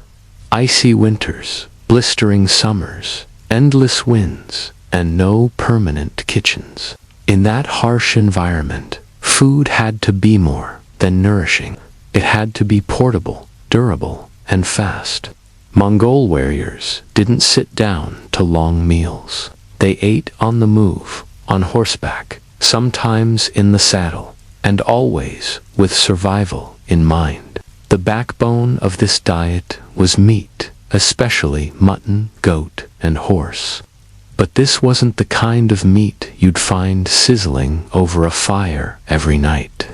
Icy winters, blistering summers, endless winds, and no permanent kitchens. In that harsh environment, food had to be more than nourishing. It had to be portable, durable, and fast. Mongol warriors didn't sit down to long meals. They ate on the move, on horseback, sometimes in the saddle, and always with survival in mind. The backbone of this diet was meat, especially mutton, goat, and horse. But this wasn't the kind of meat you'd find sizzling over a fire every night.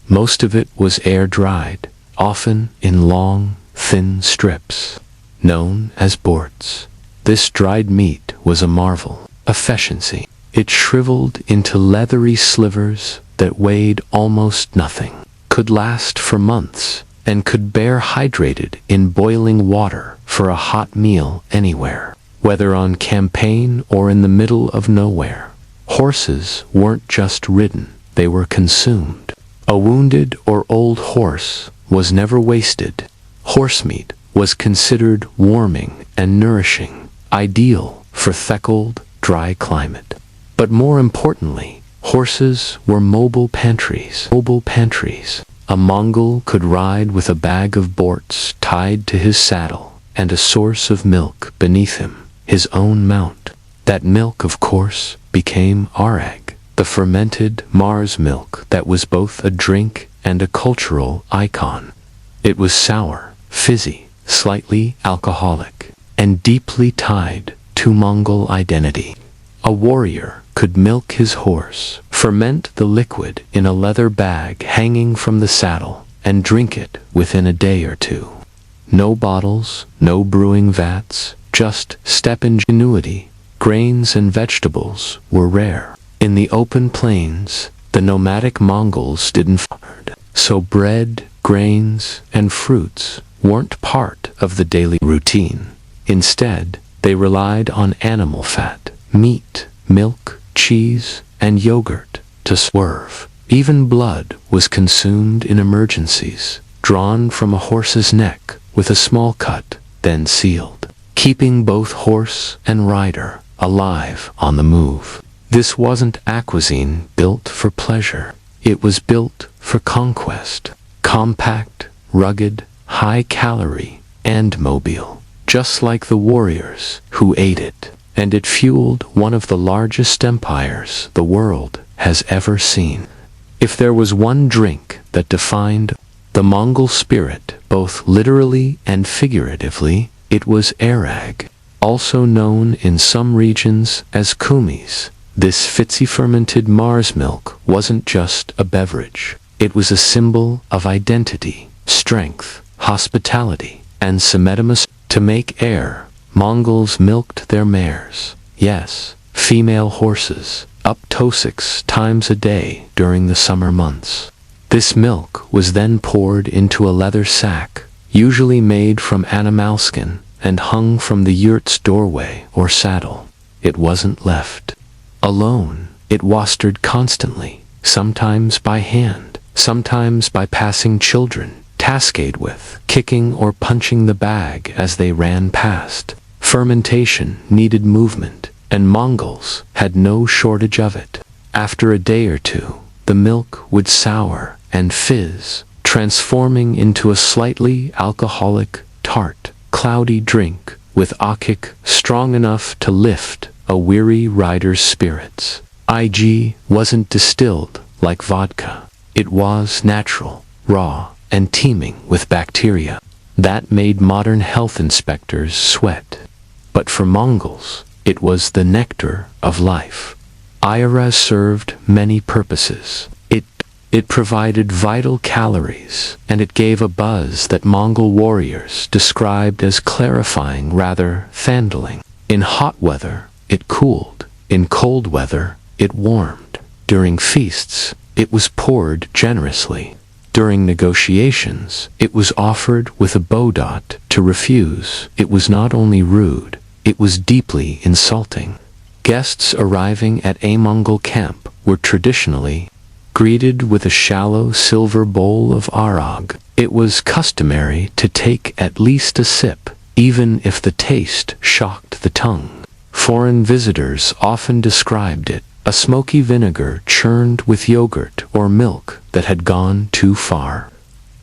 Most of it was air-dried, often in long, thin strips, known as borts. This dried meat was a marvel of efficiency. It shriveled into leathery slivers that weighed almost nothing, could last for months, and could bear hydrated in boiling water for a hot meal anywhere, whether on campaign or in the middle of nowhere. Horses weren't just ridden, they were consumed. A wounded or old horse was never wasted. Horsemeat was considered warming and nourishing, ideal for cold, dry climate. But more importantly, horses were mobile pantries. A Mongol could ride with a bag of borts tied to his saddle and a source of milk beneath him, his own mount. That milk, of course, became arag, the fermented Mars milk that was both a drink and a cultural icon. It was sour, fizzy, slightly alcoholic, and deeply tied to Mongol identity. A warrior could milk his horse, ferment the liquid in a leather bag hanging from the saddle, and drink it within a day or two. No bottles, no brewing vats, just steppe ingenuity. Grains and vegetables were rare. In the open plains, the nomadic Mongols didn't farm, so bread, grains, and fruits weren't part of the daily routine. Instead, they relied on animal fat, meat, milk, cheese, and yogurt to swerve. Even blood was consumed in emergencies, drawn from a horse's neck with a small cut, then sealed, keeping both horse and rider alive on the move. This wasn't cuisine built for pleasure. It was built for conquest. Compact, rugged, high-calorie, and mobile, just like the warriors who ate it. And it fueled one of the largest empires the world has ever seen. If there was one drink that defined the Mongol spirit, both literally and figuratively, it was arag, also known in some regions as kumis. This fizzy fermented Mars milk wasn't just a beverage. It was a symbol of identity, strength, hospitality, and semitimus. To make air, Mongols milked their mares, yes, female horses, up to 6 times a day during the summer months. This milk was then poured into a leather sack, usually made from animal skin, and hung from the yurt's doorway or saddle. It wasn't left alone. It wastered constantly, sometimes by hand, sometimes by passing children, tasked with kicking or punching the bag as they ran past. Fermentation needed movement, and Mongols had no shortage of it. After a day or two, the milk would sour and fizz, transforming into a slightly alcoholic, tart, cloudy drink with akik strong enough to lift a weary rider's spirits. IG wasn't distilled like vodka. It was natural, raw, and teeming with bacteria. That made modern health inspectors sweat. But for Mongols, it was the nectar of life. Ayara served many purposes. It provided vital calories, and it gave a buzz that Mongol warriors described as clarifying rather than. In hot weather, it cooled. In cold weather, it warmed. During feasts, it was poured generously. During negotiations, it was offered with a bodot. To refuse, it was not only rude, it was deeply insulting. Guests arriving at a Mongol camp were traditionally greeted with a shallow silver bowl of arag. It was customary to take at least a sip, even if the taste shocked the tongue. Foreign visitors often described it, a smoky vinegar churned with yogurt or milk that had gone too far.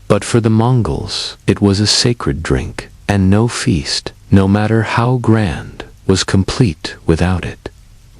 But for the Mongols, it was a sacred drink, and no feast, no matter how grand, was complete without it.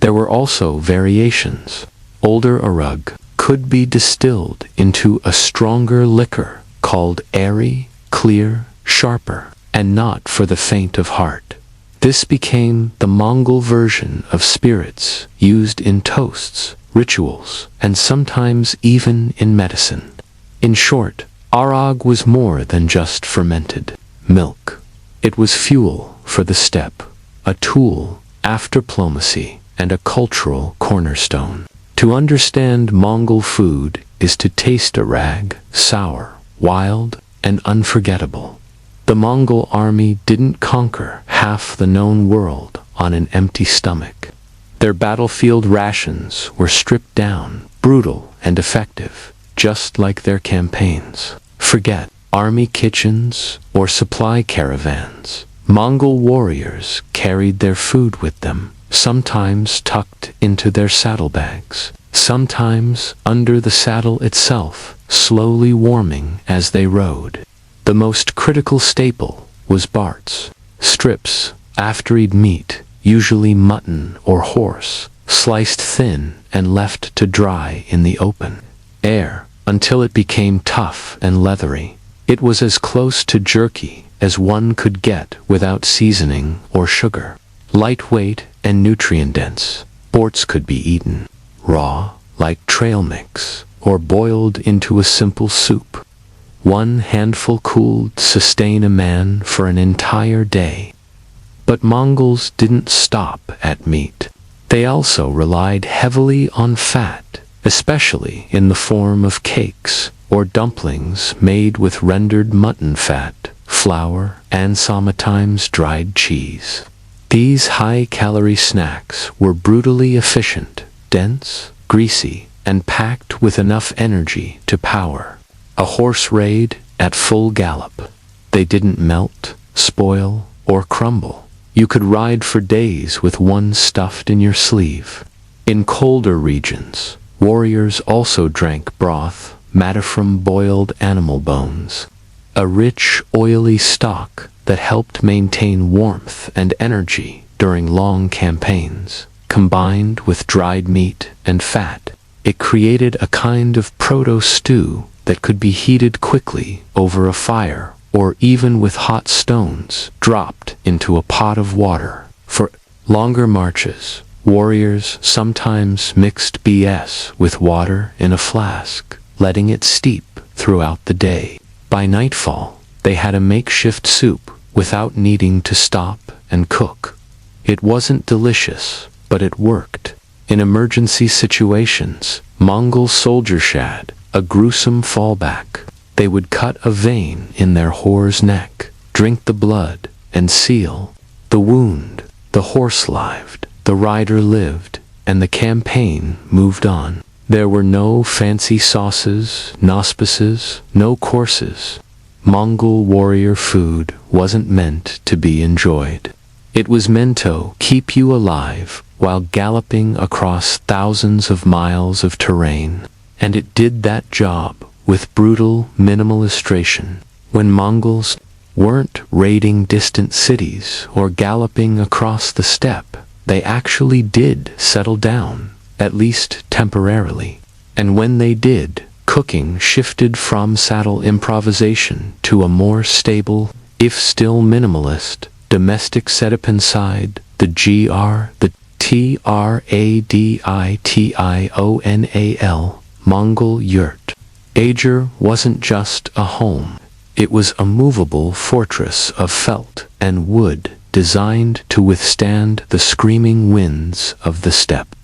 There were also variations. Older arag could be distilled into a stronger liquor called airy, clear, sharper, and not for the faint of heart. This became the Mongol version of spirits used in toasts, rituals, and sometimes even in medicine. In short, arag was more than just fermented milk. It was fuel for the steppe, a tool after diplomacy, and a cultural cornerstone. To understand Mongol food is to taste arag, sour, wild, and unforgettable. The Mongol army didn't conquer half the known world on an empty stomach. Their battlefield rations were stripped down, brutal and effective, just like their campaigns. Forget army kitchens or supply caravans. Mongol warriors carried their food with them, sometimes tucked into their saddlebags, sometimes under the saddle itself, slowly warming as they rode. The most critical staple was barts, strips, after-eat meat, usually mutton or horse, sliced thin and left to dry in the open air until it became tough and leathery. It was as close to jerky as one could get without seasoning or sugar. Lightweight and nutrient-dense, barts could be eaten raw, like trail mix, or boiled into a simple soup. One handful could sustain a man for an entire day. But Mongols didn't stop at meat. They also relied heavily on fat, especially in the form of cakes or dumplings made with rendered mutton fat, flour, and sometimes dried cheese. These high-calorie snacks were brutally efficient, dense, greasy, and packed with enough energy to power a horse raid at full gallop. They didn't melt, spoil, or crumble. You could ride for days with one stuffed in your sleeve. In colder regions, warriors also drank broth made from boiled animal bones, a rich, oily stock that helped maintain warmth and energy during long campaigns. Combined with dried meat and fat, it created a kind of proto-stew that could be heated quickly over a fire or even with hot stones dropped into a pot of water. For longer marches, warriors sometimes mixed BS with water in a flask, letting it steep throughout the day. By nightfall, they had a makeshift soup without needing to stop and cook. It wasn't delicious, but it worked. In emergency situations, Mongol soldiers had a gruesome fallback. They would cut a vein in their horse's neck, drink the blood, and seal the wound. The horse lived, the rider lived, and the campaign moved on. There were no fancy sauces, auspices, no courses. Mongol warrior food wasn't meant to be enjoyed. It was meant to keep you alive while galloping across thousands of miles of terrain. And it did that job with brutal minimal illustration. When Mongols weren't raiding distant cities or galloping across the steppe, they actually did settle down, at least temporarily. And when they did, cooking shifted from saddle improvisation to a more stable, if still minimalist, domestic setup inside the traditional Mongol yurt. Ager wasn't just a home. It was a movable fortress of felt and wood designed to withstand the screaming winds of the steppe.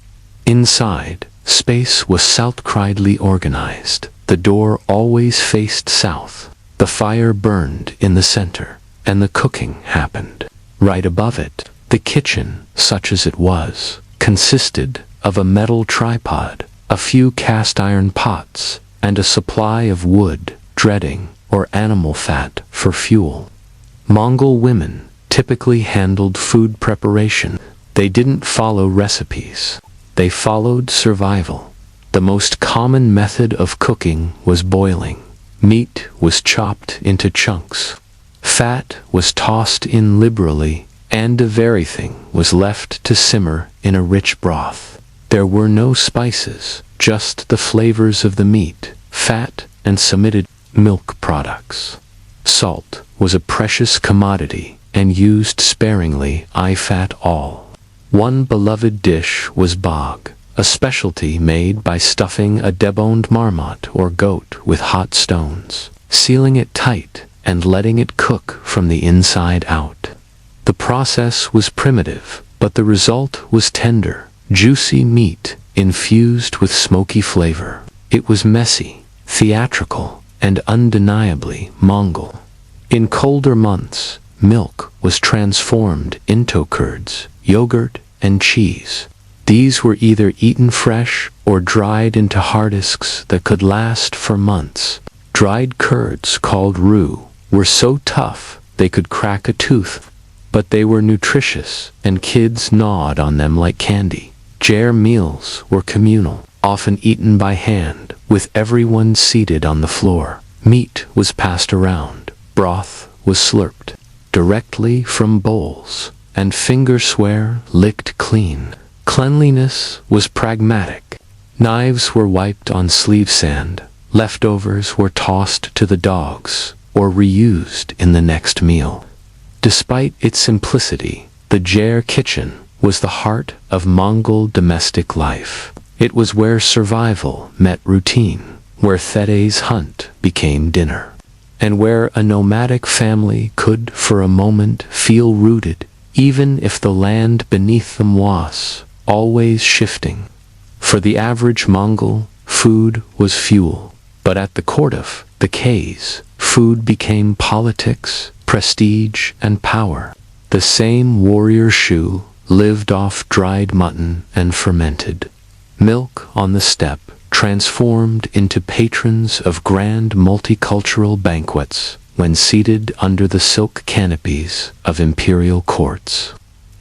Inside, space was southwardly organized. The door always faced south. The fire burned in the center, and the cooking happened right above it. The kitchen, such as it was, consisted of a metal tripod, a few cast iron pots, and a supply of wood, dreading, or animal fat for fuel. Mongol women typically handled food preparation. They didn't follow recipes. They followed survival. The most common method of cooking was boiling. Meat was chopped into chunks. Fat was tossed in liberally, and everything was left to simmer in a rich broth. There were no spices, just the flavors of the meat, fat, and submitted milk products. Salt was a precious commodity and used sparingly, if at all. One beloved dish was bog, a specialty made by stuffing a deboned marmot or goat with hot stones, sealing it tight, and letting it cook from the inside out. The process was primitive, but the result was tender, juicy meat infused with smoky flavor. It was messy, theatrical, and undeniably Mongol. In colder months, milk was transformed into curds, yogurt, and cheese. These were either eaten fresh or dried into hard discs that could last for months. Dried curds, called roux, were so tough they could crack a tooth, but they were nutritious, and kids gnawed on them like candy. Ger meals were communal, often eaten by hand, with everyone seated on the floor. Meat was passed around, broth was slurped directly from bowls, and fingersware licked clean. Cleanliness was pragmatic. Knives were wiped on sleeve sand, leftovers were tossed to the dogs, or reused in the next meal. Despite its simplicity, the Ger kitchen was the heart of Mongol domestic life. It was where survival met routine, where Thede's hunt became dinner, and where a nomadic family could for a moment feel rooted, even if the land beneath them was always shifting. For the average Mongol, food was fuel, but at the court of the K's, food became politics, prestige, and power. The same warrior Shu lived off dried mutton and fermented milk on the steppe, transformed into patrons of grand multicultural banquets when seated under the silk canopies of imperial courts.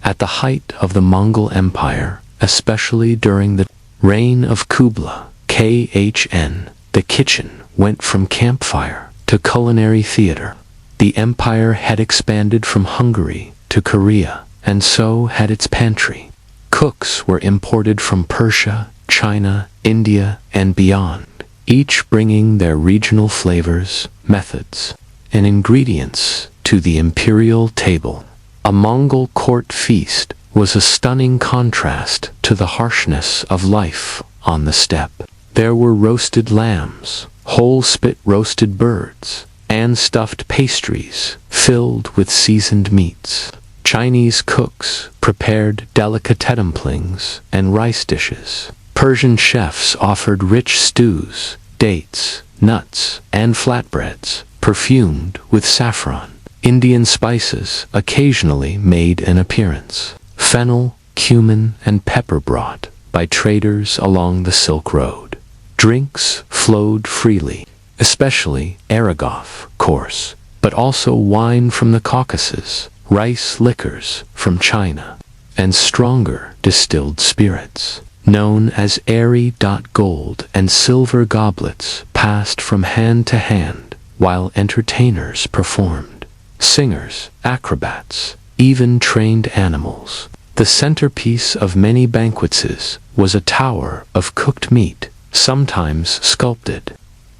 At the height of the Mongol Empire, especially during the reign of Kublai Khan, the kitchen went from campfire to culinary theater. The empire had expanded from Hungary to Korea, and so had its pantry. Cooks were imported from Persia, China, India, and beyond, each bringing their regional flavors, methods, and ingredients to the imperial table. A Mongol court feast was a stunning contrast to the harshness of life on the steppe. There were roasted lambs, whole spit roasted birds, and stuffed pastries filled with seasoned meats. Chinese cooks prepared delicate dumplings and rice dishes. Persian chefs offered rich stews, dates, nuts, and flatbreads, perfumed with saffron. Indian spices occasionally made an appearance. Fennel, cumin, and pepper brought by traders along the Silk Road. Drinks flowed freely, especially Aragov, course, but also wine from the Caucasus, rice liquors from China, and stronger distilled spirits, known as airy. Gold and silver goblets passed from hand to hand while entertainers performed. Singers, acrobats, even trained animals. The centerpiece of many banquets was a tower of cooked meat, sometimes sculpted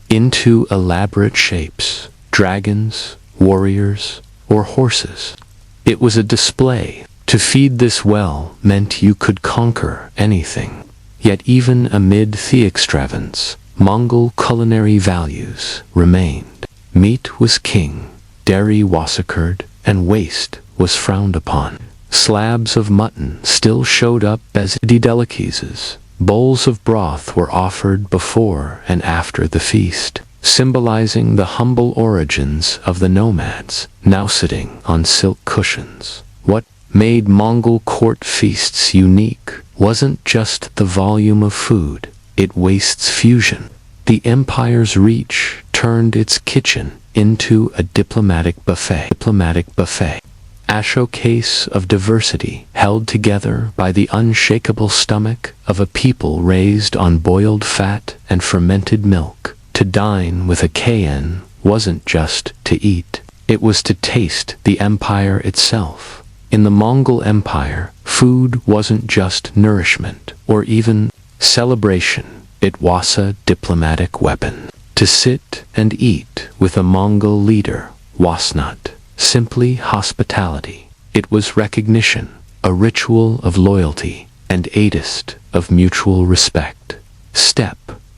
into elaborate shapes, dragons, warriors, or horses. It was a display. To feed this well meant you could conquer anything. Yet even amid the extravagance, Mongol culinary values remained. Meat was king, dairy massacred, and waste was frowned upon. Slabs of mutton still showed up as delicacies. Bowls of broth were offered before and after the feast, symbolizing the humble origins of the nomads, now sitting on silk cushions. What made Mongol court feasts unique wasn't just the volume of food, it wastes fusion. The empire's reach turned its kitchen into a diplomatic buffet. A showcase of diversity held together by the unshakable stomach of a people raised on boiled fat and fermented milk. To dine with a KN wasn't just to eat, it was to taste the empire itself. In the Mongol Empire, food wasn't just nourishment or even celebration, it was a diplomatic weapon. To sit and eat with a Mongol leader was not simply hospitality. It was recognition, a ritual of loyalty, and a taste of mutual respect.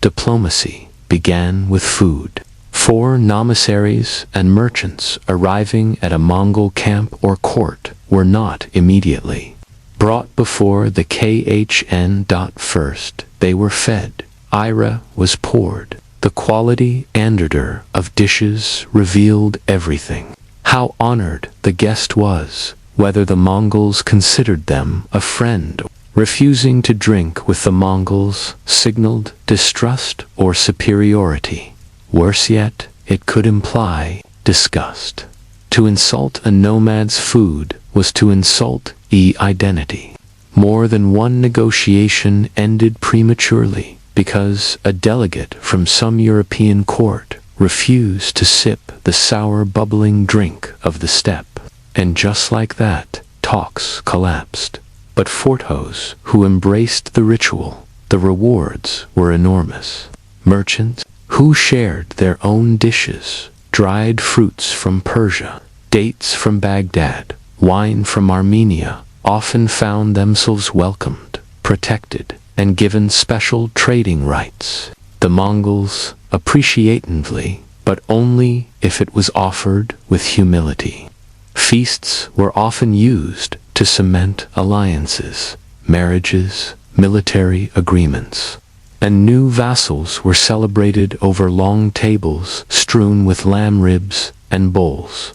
Diplomacy began with food. Foreign emissaries and merchants arriving at a Mongol camp or court were not immediately brought before the KHN. First, they were fed. Ira was poured. The quality and order of dishes revealed everything. How honored the guest was, whether the Mongols considered them a friend. Refusing to drink with the Mongols signaled distrust or superiority. Worse yet, it could imply disgust. To insult a nomad's food was to insult identity. More than one negotiation ended prematurely because a delegate from some European court refused to sip the sour bubbling drink of the steppe. And just like that, talks collapsed. But for those who embraced the ritual, the rewards were enormous. Merchants who shared their own dishes, dried fruits from Persia, dates from Baghdad, wine from Armenia, often found themselves welcomed, protected, and given special trading rights. The Mongols appreciatively, but only if it was offered with humility. Feasts were often used to cement alliances, marriages, military agreements, and new vassals were celebrated over long tables strewn with lamb ribs and bowls.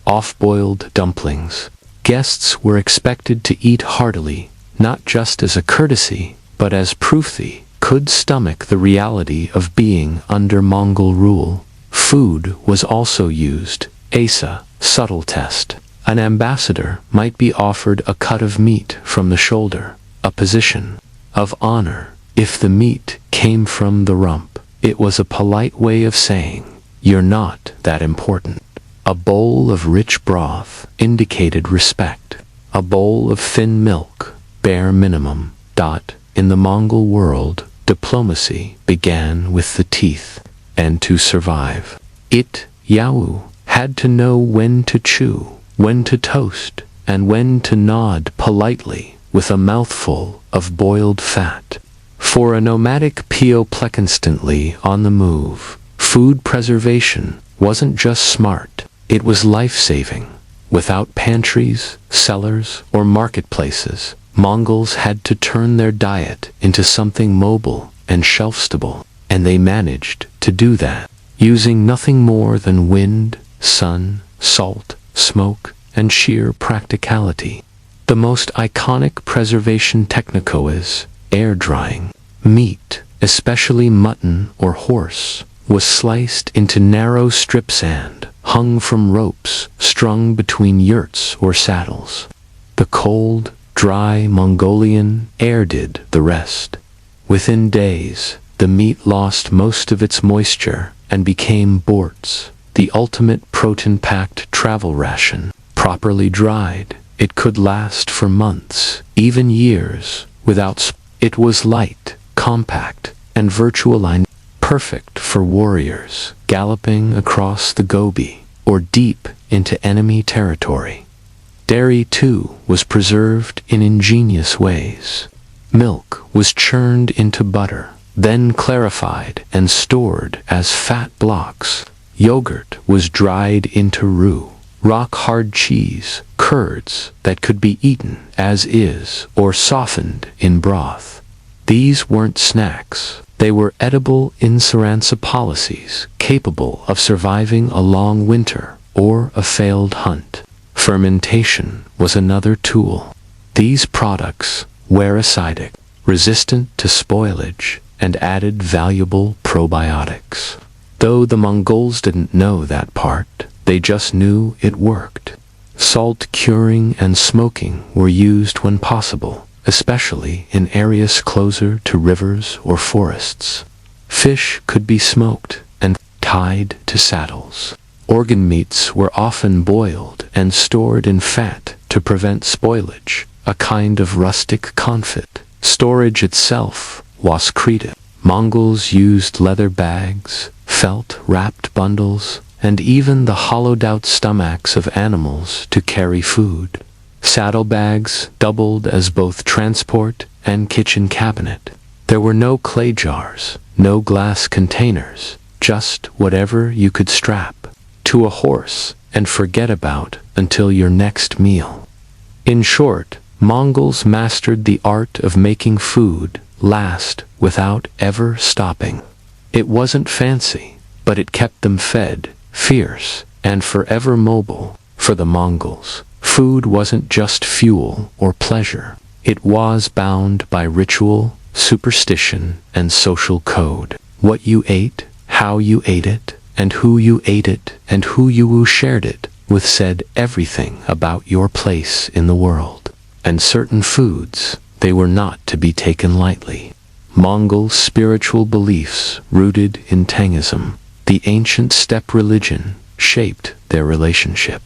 Off-boiled dumplings. Guests were expected to eat heartily, not just as a courtesy, but as proof they could stomach the reality of being under Mongol rule. Food was also used. Asa, subtle test. An ambassador might be offered a cut of meat from the shoulder, a position of honor. If the meat came from the rump, it was a polite way of saying, "You're not that important." A bowl of rich broth indicated respect. A bowl of thin milk, bare minimum. In the Mongol world, diplomacy began with the teeth, and to survive Yao had to know when to chew, when to toast, and when to nod politely with a mouthful of boiled fat. For a nomadic PO constantly on the move, food preservation wasn't just smart, it was life-saving. Without pantries, cellars, or marketplaces, Mongols had to turn their diet into something mobile and shelf-stable, and they managed to do that, using nothing more than wind, sun, salt, smoke, and sheer practicality. The most iconic preservation technique is air drying. Meat, especially mutton or horse, was sliced into narrow strips and hung from ropes strung between yurts or saddles. The cold, dry Mongolian air did the rest. Within days, the meat lost most of its moisture and became borts, the ultimate protein-packed travel ration. Properly dried, it could last for months, even years, without it was light, compact, and virtually perfect for warriors galloping across the Gobi or deep into enemy territory. Dairy, too, was preserved in ingenious ways. Milk was churned into butter, then clarified and stored as fat blocks. Yogurt was dried into roux. Rock-hard cheese, curds that could be eaten as is or softened in broth. These weren't snacks. They were edible insuranza policies capable of surviving a long winter or a failed hunt. Fermentation was another tool. These products were acidic, resistant to spoilage, and added valuable probiotics. Though the Mongols didn't know that part, they just knew it worked. Salt curing and smoking were used when possible, especially in areas closer to rivers or forests. Fish could be smoked and tied to saddles. Organ meats were often boiled and stored in fat to prevent spoilage, a kind of rustic confit. Storage itself was creative. Mongols used leather bags, felt-wrapped bundles, and even the hollowed-out stomachs of animals to carry food. Saddlebags doubled as both transport and kitchen cabinet. There were no clay jars, no glass containers, just whatever you could strap to a horse and forget about until your next meal. In short, Mongols mastered the art of making food last without ever stopping. It wasn't fancy, but it kept them fed, fierce, and forever mobile. For the Mongols, food wasn't just fuel or pleasure. It was bound by ritual, superstition, and social code. What you ate, how you ate it, and who you ate it, and who you shared it with said everything about your place in the world. And certain foods, they were not to be taken lightly. Mongol spiritual beliefs rooted in Tangism, the ancient steppe religion, shaped their relationship.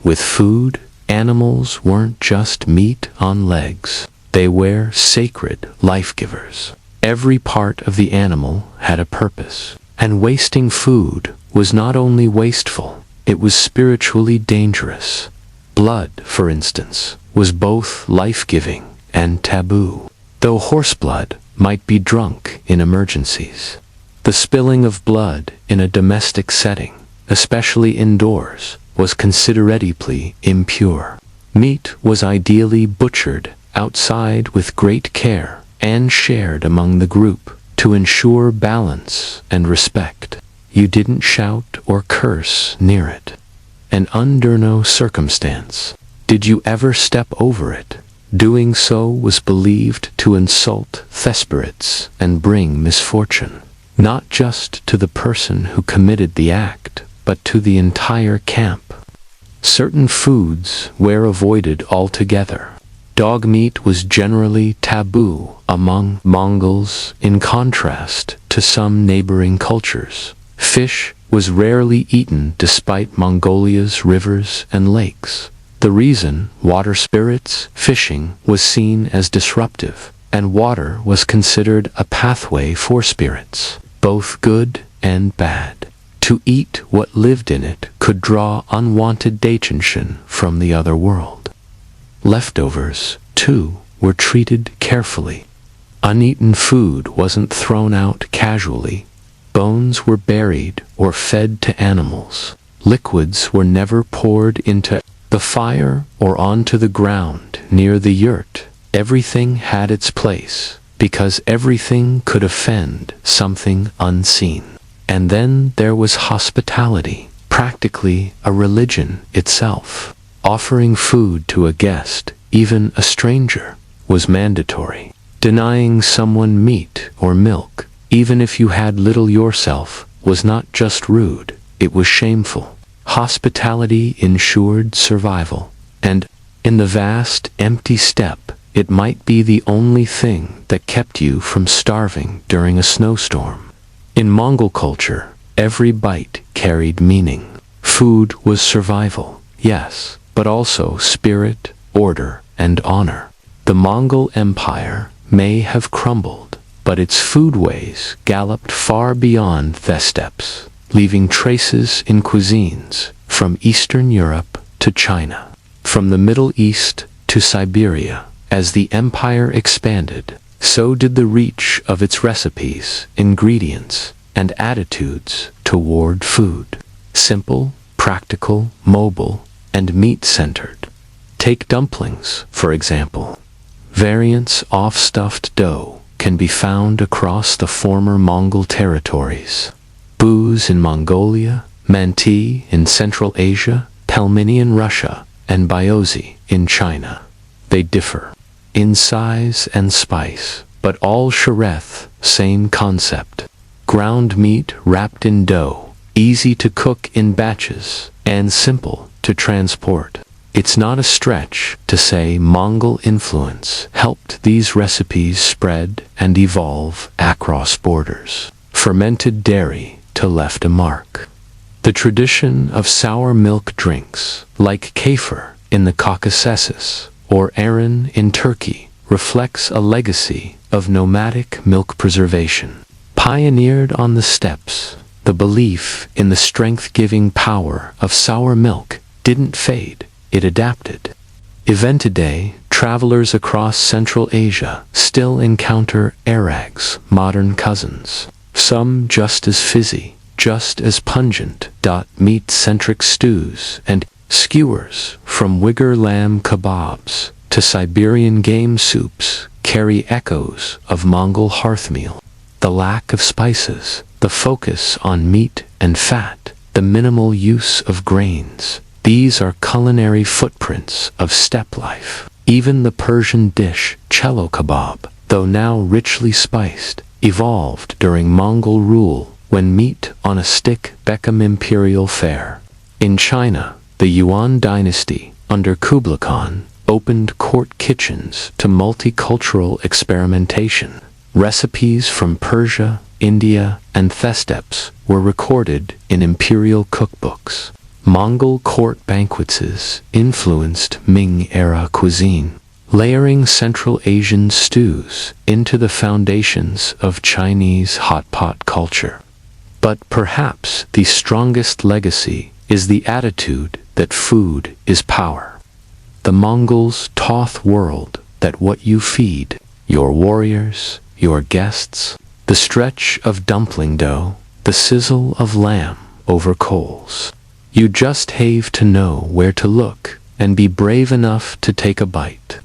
With food, animals weren't just meat on legs. They were sacred life-givers. Every part of the animal had a purpose. And wasting food was not only wasteful, it was spiritually dangerous. Blood, for instance, was both life-giving and taboo, though horseblood might be drunk in emergencies. The spilling of blood in a domestic setting, especially indoors, was consideredly impure. Meat was ideally butchered outside with great care and shared among the group to ensure balance and respect. You didn't shout or curse near it. And under no circumstance did you ever step over it. Doing so was believed to insult thesperates and bring misfortune, not just to the person who committed the act, but to the entire camp. Certain foods were avoided altogether. Dog meat was generally taboo among Mongols in contrast to some neighboring cultures. Fish was rarely eaten despite Mongolia's rivers and lakes. The reason, water spirits fishing was seen as disruptive, and water was considered a pathway for spirits, both good and bad. To eat what lived in it could draw unwanted attention from the other world. Leftovers, too, were treated carefully. Uneaten food wasn't thrown out casually. Bones were buried or fed to animals. Liquids were never poured into the fire or onto the ground near the yurt. Everything had its place, because everything could offend something unseen. And then there was hospitality, practically a religion itself. Offering food to a guest, even a stranger, was mandatory. Denying someone meat or milk, even if you had little yourself, was not just rude, it was shameful. Hospitality ensured survival, and in the vast, empty steppe, it might be the only thing that kept you from starving during a snowstorm. In Mongol culture, every bite carried meaning. Food was survival, yes, but also spirit, order, and honor. The Mongol Empire may have crumbled, but its foodways galloped far beyond the steppes, leaving traces in cuisines from Eastern Europe to China, from the Middle East to Siberia. As the empire expanded, so did the reach of its recipes, ingredients, and attitudes toward food. Simple, practical, mobile, and meat-centered. Take dumplings, for example. Variants of stuffed dough can be found across the former Mongol territories. Buz in Mongolia, manti in Central Asia, pelmeni in Russia, and byozi in China. They differ in size and spice, but all shareth, same concept. Ground meat wrapped in dough, easy to cook in batches, and simple to transport. It's not a stretch to say Mongol influence helped these recipes spread and evolve across borders. Fermented dairy to left a mark. The tradition of sour milk drinks, like kefir in the Caucasus or ayran in Turkey, reflects a legacy of nomadic milk preservation. Pioneered on the steppes, the belief in the strength-giving power of sour milk didn't fade, it adapted. Even today, travelers across Central Asia still encounter arags, modern cousins. Some just as fizzy, just as pungent. Meat-centric stews and skewers, from Uyghur lamb kebabs to Siberian game soups, carry echoes of Mongol hearthmeal. The lack of spices, the focus on meat and fat, the minimal use of grains. These are culinary footprints of steppe life. Even the Persian dish, cello kebab, though now richly spiced, evolved during Mongol rule when meat on a stick became imperial fare. In China, the Yuan dynasty, under Kublai Khan, opened court kitchens to multicultural experimentation. Recipes from Persia, India, and the steppes were recorded in imperial cookbooks. Mongol court banquets influenced Ming-era cuisine, layering Central Asian stews into the foundations of Chinese hot pot culture. But perhaps the strongest legacy is the attitude that food is power. The Mongols taught the world that what you feed, your warriors, your guests, the stretch of dumpling dough, the sizzle of lamb over coals. You just have to know where to look and be brave enough to take a bite.